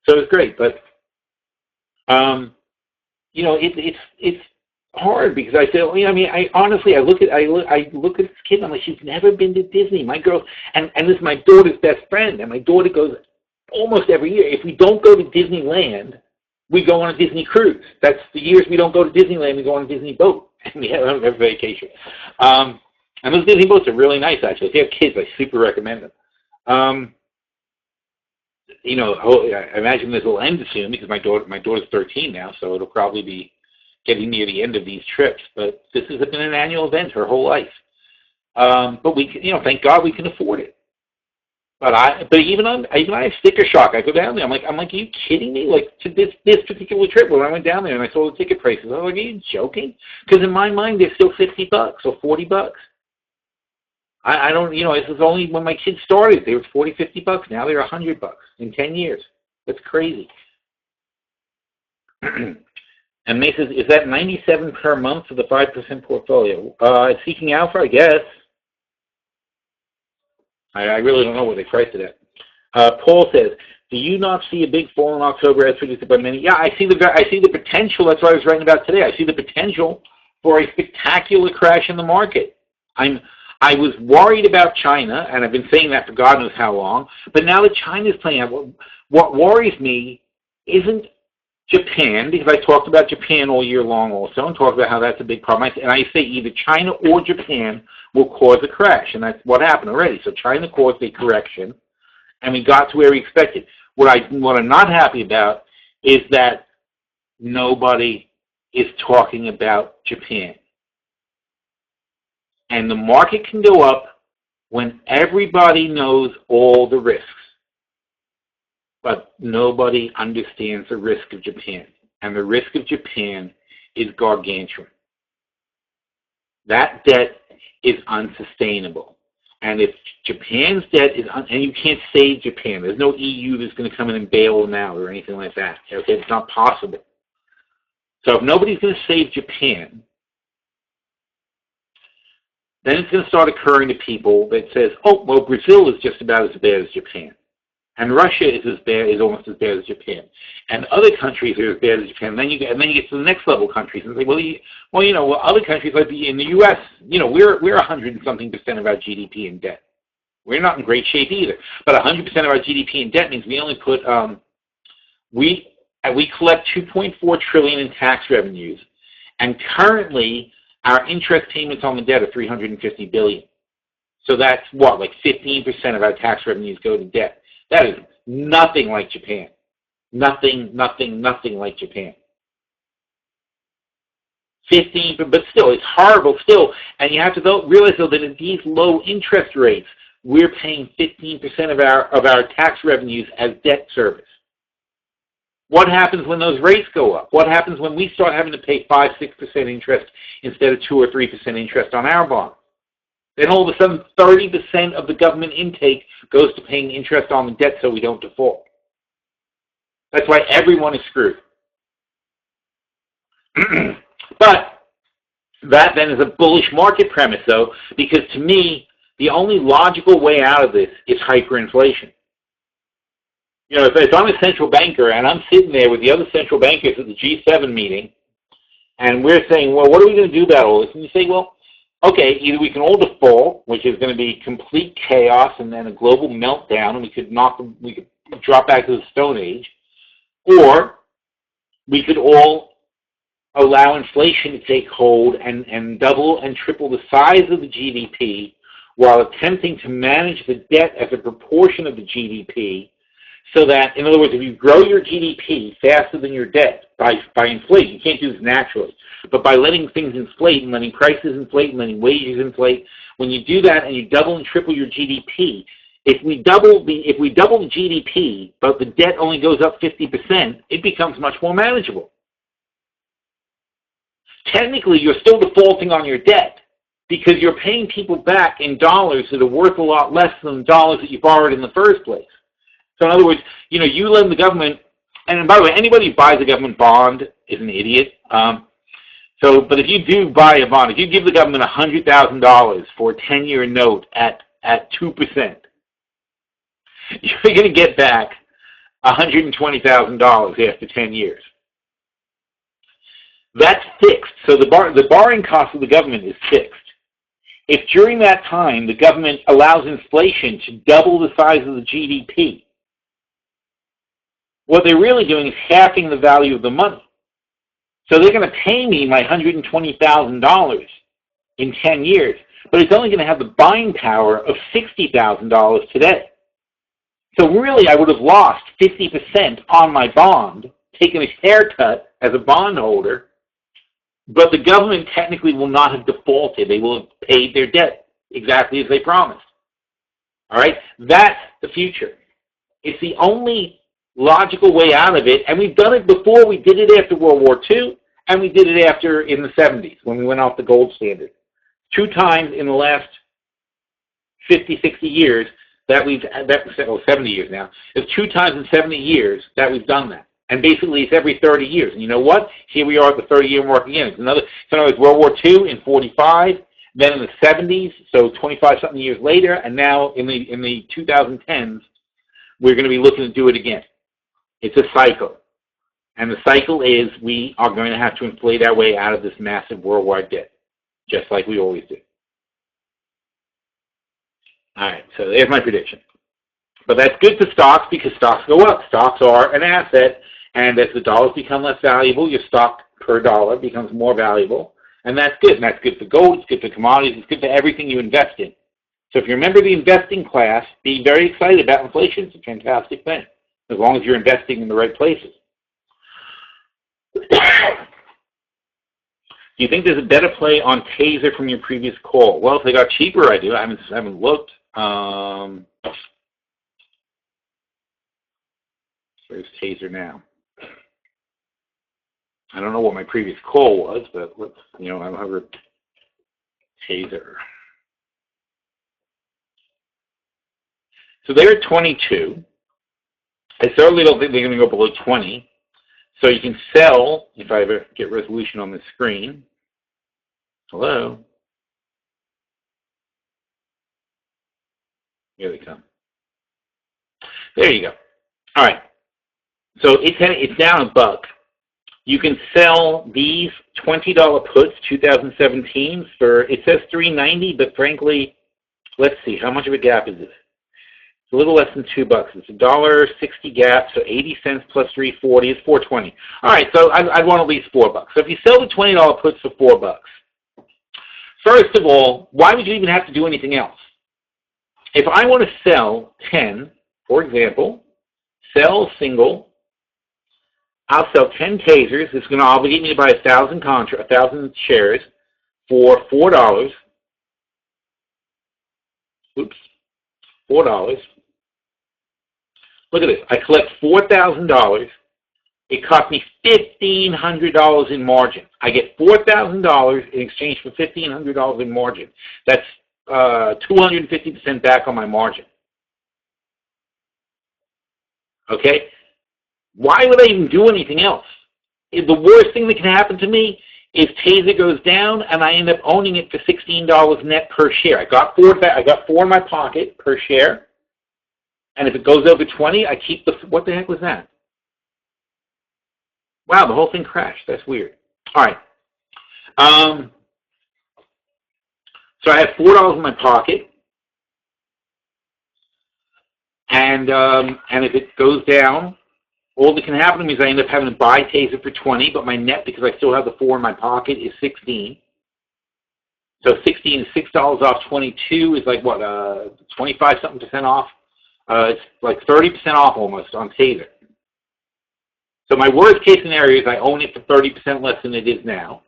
Speaker 1: So it was great. But, it's hard because I say, I honestly, I look at this kid, and I'm like, she's never been to Disney. My girl, and this is my daughter's best friend, and my daughter goes almost every year. If we don't go to Disneyland, we go on a Disney cruise. That's the years we don't go to Disneyland, we go on a Disney boat, and we have a vacation. And those Disney boats are really nice, actually. If you have kids, I super recommend them. I imagine this will end soon because my daughter's 13 now, so it'll probably be getting near the end of these trips. But this has been an annual event her whole life. But we, thank God we can afford it. But even I have sticker shock. I go down there. I'm like, are you kidding me? Like to this particular trip when I went down there and I saw the ticket prices, I was like, are you joking? Because in my mind they're still $50 or $40. I don't, this is only when my kids started. They were $40, $50. Now they're $100 in 10 years. That's crazy. And May says, is that $97 per month for the 5% portfolio? Seeking Alpha, I guess. I really don't know what they priced it at. Paul says, do you not see a big fall in October as predicted by many? Yeah, I see the potential. That's what I was writing about today. I see the potential for a spectacular crash in the market. I was worried about China, and I've been saying that for God knows how long, but now that China's playing out, what worries me isn't Japan, because I talked about Japan all year long also, and talked about how that's a big problem. And I say either China or Japan will cause a crash, and that's what happened already. So China caused a correction, and we got to where we expected. What I'm not happy about is that nobody is talking about Japan. And the market can go up when everybody knows all the risks. But nobody understands the risk of Japan. And the risk of Japan is gargantuan. That debt is unsustainable. And if Japan's debt is, and you can't save Japan. There's no EU that's going to come in and bail them out or anything like that. Okay? It's not possible. So if nobody's going to save Japan, then it's going to start occurring to people that says, oh, well, Brazil is just about as bad as Japan. And Russia is almost as bad as Japan. And other countries are as bad as Japan. And then you get to the next level countries and say, other countries like in the U.S., we're 100 and something percent of our GDP in debt. We're not in great shape either. But 100% of our GDP in debt means we only put, we collect $2.4 trillion in tax revenues. And currently, our interest payments on the debt are $350 billion. So that's like 15% of our tax revenues go to debt. That is nothing like Japan. Nothing like Japan. 15, but still, it's horrible still. And you have to realize though that at these low interest rates, we're paying 15% of our tax revenues as debt service. What happens when those rates go up? What happens when we start having to pay 5-6% interest instead of 2 or 3% interest on our bonds? Then all of a sudden, 30% of the government intake goes to paying interest on the debt so we don't default. That's why everyone is screwed. But that then is a bullish market premise, though, because to me, the only logical way out of this is hyperinflation. If I'm a central banker and I'm sitting there with the other central bankers at the G7 meeting, and we're saying, well, what are we going to do about all this? And you say, well, okay, either we can all default, which is going to be complete chaos and then a global meltdown, and we could drop back to the Stone Age, or we could all allow inflation to take hold and double and triple the size of the GDP while attempting to manage the debt as a proportion of the GDP, so that, in other words, if you grow your GDP faster than your debt by inflation, you can't do this naturally, but by letting things inflate and letting prices inflate and letting wages inflate, when you do that and you double and triple your GDP, if we double the GDP, but the debt only goes up 50%, it becomes much more manageable. Technically, you're still defaulting on your debt because you're paying people back in dollars that are worth a lot less than the dollars that you borrowed in the first place. So in other words, you lend the government, and by the way, anybody who buys a government bond is an idiot. But if you do buy a bond, if you give the government $100,000 for a 10-year note at 2%, you're going to get back $120,000 after 10 years. That's fixed. So the borrowing cost of the government is fixed. If during that time the government allows inflation to double the size of the GDP, what they're really doing is halving the value of the money. So they're going to pay me my $120,000 in 10 years, but it's only going to have the buying power of $60,000 today. So really, I would have lost 50% on my bond, taken a haircut as a bondholder, but the government technically will not have defaulted. They will have paid their debt exactly as they promised. All right? That's the future. It's the only logical way out of it, and we've done it before. We did it after World War II, and we did it after in the 70s when we went off the gold standard. 2 times in the last 50, 60 years that 70 years now. It's 2 times in 70 years that we've done that. And basically it's every 30 years. And you know what? Here we are at the 30-year mark again. So in other words, World War II in 45, then in the 70s, so 25-something years later, and now in the 2010s, we're going to be looking to do it again. It's a cycle. And the cycle is we are going to have to inflate our way out of this massive worldwide debt, just like we always do. All right, so there's my prediction. But that's good for stocks because stocks go up. Stocks are an asset, and as the dollars become less valuable, your stock per dollar becomes more valuable, and that's good. And that's good for gold, it's good for commodities, it's good for everything you invest in. So if you're a member of the investing class, be very excited about inflation. It's a fantastic thing, as long as you're investing in the right places. Do you think there's a better play on Taser from your previous call? Well, if they got cheaper, I do. I haven't looked. Where's Taser now? I don't know what my previous call was, but let's, I'll have a Taser. So they're at 22. I certainly don't think they're going to go below 20. So you can sell, if I ever get resolution on the screen. Hello? Here they come. There you go. All right. So it's down $1. You can sell these $20 puts, 2017s, for, it says $3.90, but frankly, let's see, how much of a gap is this? It's a little less than $2. It's a $1.60 gap, so 80 cents plus 3.40 is 4.20. All right, so I'd want at least $4. So if you sell the $20 puts for $4, first of all, why would you even have to do anything else? If I want to sell 10, for example, sell single, I'll sell 10 tasers. It's going to obligate me to buy 1,000 shares for $4. Oops, $4. Look at this. I collect $4,000. It cost me $1,500 in margin. I get $4,000 in exchange for $1,500 in margin. That's 250% back on my margin. Okay? Why would I even do anything else? The worst thing that can happen to me is Taser goes down and I end up owning it for $16 net per share. I got four in my pocket per share, and if it goes over 20, I keep the. What the heck was that? Wow, the whole thing crashed. That's weird. All right. So I have $4 in my pocket, and if it goes down, all that can happen to me is I end up having to buy Taser for 20, but my net, because I still have the 4 in my pocket, is 16. So 16 is $6 off 22 is like what, 25-something% off? It's like 30% off almost on Taser. So my worst case scenario is I own it for 30% less than it is now.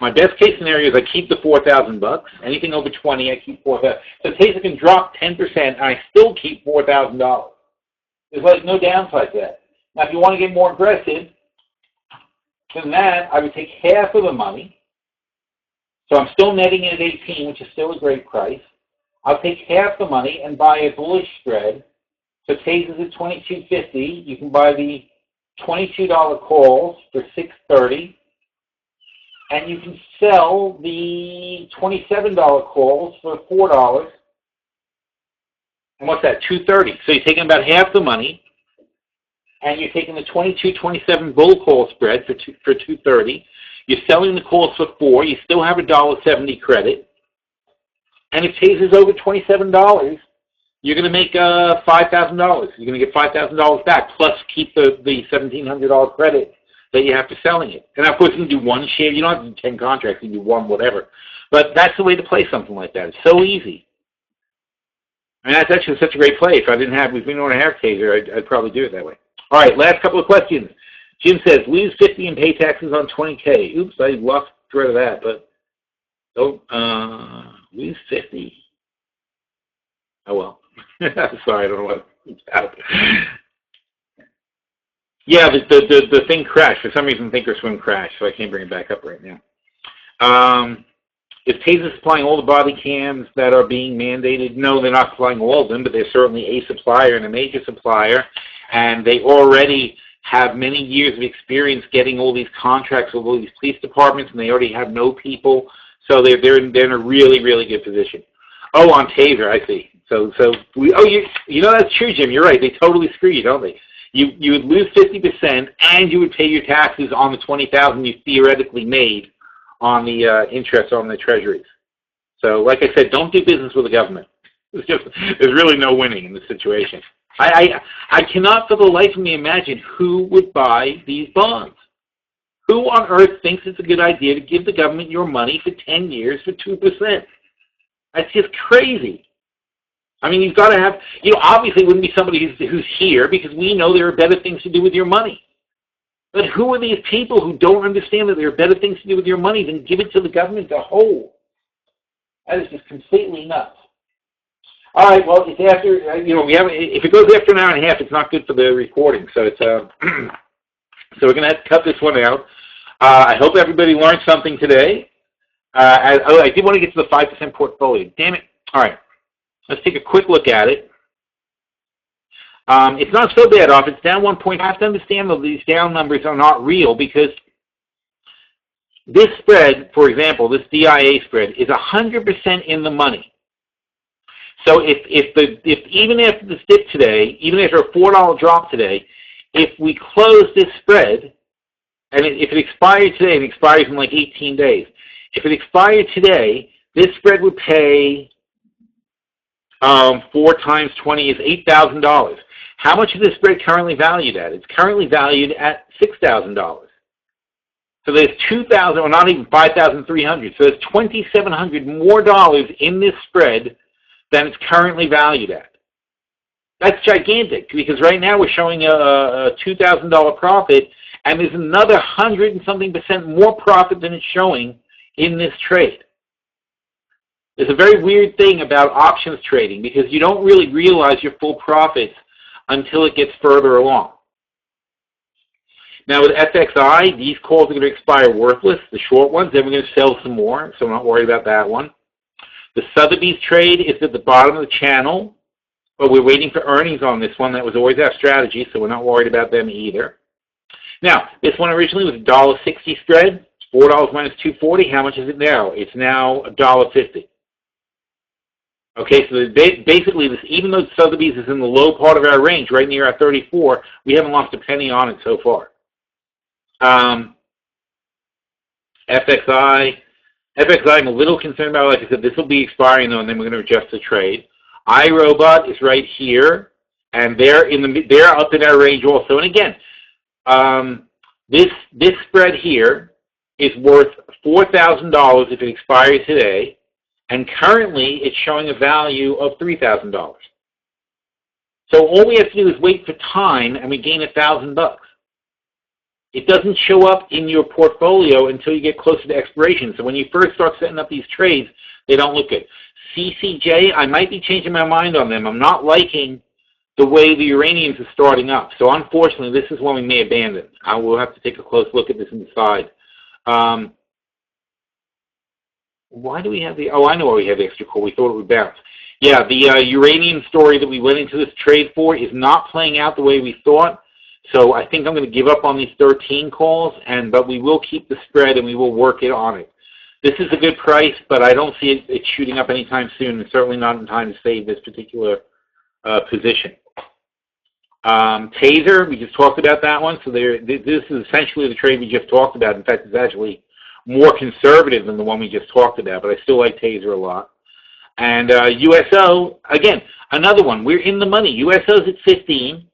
Speaker 1: My best case scenario is I keep the $4,000. Anything over 20, I keep $4,000. So Taser can drop 10%, and I still keep $4,000. There's like no downside to that. Now, if you want to get more aggressive than that, I would take half of the money. So I'm still netting it at 18, which is still a great price. I'll take half the money and buy a bullish spread. So Taser's at $22.50. You can buy the $22 calls for $6.30. And you can sell the $27 calls for $4. And what's that? $2.30. So you're taking about half the money. And you're taking the 22-27 bull call spread for $2.30. You're selling the calls for $4. You still have a $1.70 credit. And if Taser's over $27, you're going to make $5,000. You're going to get $5,000 back, plus keep the $1,700 credit that you have for selling it. And of course, you can do one share. You don't have to do 10 contracts. You can do one, whatever. But that's the way to play something like that. It's so easy. And that's actually such a great play. If we didn't have Taser, I'd probably do it that way. All right, last couple of questions. Jim says, lose 50 and pay taxes on 20K. Oops, I lost thread of that, but lose 50. Oh, well. Sorry, I don't know what happened. Yeah, the thing crashed. For some reason, Thinkorswim crashed, so I can't bring it back up right now. Is Taser supplying all the body cams that are being mandated? No, they're not supplying all of them, but they're certainly a supplier and a major supplier. And they already have many years of experience getting all these contracts with all these police departments, and they already have no people. So they're in a really, really good position. Oh, on Taser, I see. So you know that's true, Jim. You're right. They totally screw you, don't they? you would lose 50%, and you would pay your taxes on the $20,000 you theoretically made on the interest on the treasuries. So, like I said, don't do business with the government. There's really no winning in this situation. I cannot for the life of me imagine who would buy these bonds. Who on earth thinks it's a good idea to give the government your money for 10 years for 2%? That's just crazy. I mean, you've got to have, obviously it wouldn't be somebody who's here, because we know there are better things to do with your money. But who are these people who don't understand that there are better things to do with your money than give it to the government to hold? That is just completely nuts. All right, well, it's after, if it goes after an hour and a half, it's not good for the recording. So it's, so we're going to have to cut this one out. I hope everybody learned something today. I did want to get to the 5% portfolio. Damn it. All right, let's take a quick look at it. It's not so bad off. It's down 1 point. I have to understand that these down numbers are not real, because this spread, for example, this DIA spread, is 100% in the money. So if even after this dip today, even after a $4 drop today, if we close this spread, and if it expired today, and it expires in like 18 days, if it expired today, this spread would pay 4 times 20 is $8,000. How much is this spread currently valued at? It's currently valued at $6,000. So there's $2,000, or not even $5,300. So there's $2,700 more dollars in this spread than it's currently valued at. That's gigantic, because right now we're showing a $2,000 profit, and there's another 100 and something % more profit than it's showing in this trade. There's a very weird thing about options trading, because you don't really realize your full profits until it gets further along. Now with FXI, these calls are going to expire worthless, the short ones. Then we're going to sell some more, so I'm not worried about that one. The Sotheby's trade is at the bottom of the channel, but we're waiting for earnings on this one. That was always our strategy, so we're not worried about them either. Now, this one originally was a $1.60 spread. $4 minus $2.40. How much is it now? It's now $1.50. Okay, so basically, even though Sotheby's is in the low part of our range, right near our 34, we haven't lost a penny on it so far. FXI, I'm a little concerned about, like I said, this will be expiring though, and then we're going to adjust the trade. iRobot is right here, and they're up in our range also. And again, this spread here is worth $4,000 if it expires today, and currently it's showing a value of $3,000. So all we have to do is wait for time, and we gain $1,000. It doesn't show up in your portfolio until you get closer to expiration. So when you first start setting up these trades, they don't look good. CCJ, I might be changing my mind on them. I'm not liking the way the uraniums are starting up. So unfortunately, this is one we may abandon. I will have to take a close look at this inside. Why do we have the, I know why we have the extra call. We thought it would bounce. Yeah, the uranium story that we went into this trade for is not playing out the way we thought. So I think I'm going to give up on these 13 calls, but we will keep the spread and we will work it on it. This is a good price, but I don't see it shooting up anytime soon, and certainly not in time to save this particular position. Taser, we just talked about that one. So this is essentially the trade we just talked about. In fact, it's actually more conservative than the one we just talked about, but I still like Taser a lot. And USO, again, another one. We're in the money. USO's at 15.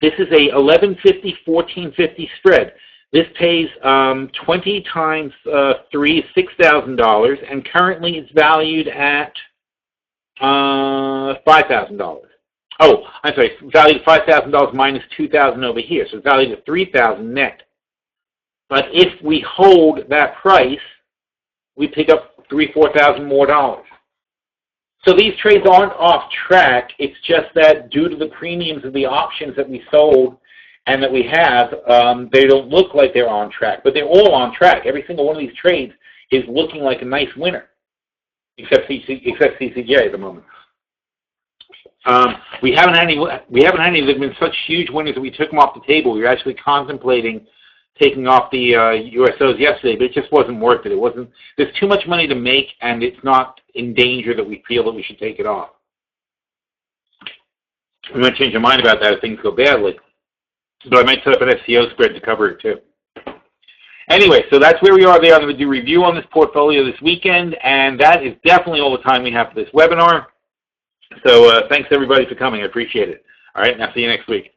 Speaker 1: This is a 1150, 1450 spread. This pays 20 times 3 is $6,000, and currently it's valued at $5,000. Oh, I'm sorry, valued at $5,000 minus $2,000 over here, so it's valued at $3,000 net. But if we hold that price, we pick up $3,000-4,000 more dollars. So these trades aren't off track. It's just that due to the premiums of the options that we sold and that we have, they don't look like they're on track. But they're all on track. Every single one of these trades is looking like a nice winner, except CCJ at the moment. We haven't had any that have been such huge winners that we took them off the table. We were actually contemplating taking off the USOs yesterday, but it just wasn't worth it. There's too much money to make, and it's not in danger that we feel that we should take it off. We might change our mind about that if things go badly. But I might set up an SEO spread to cover it too. Anyway, so that's where we are there. I'm going to do a review on this portfolio this weekend, and that is definitely all the time we have for this webinar. So thanks everybody for coming. I appreciate it. All right, now see you next week.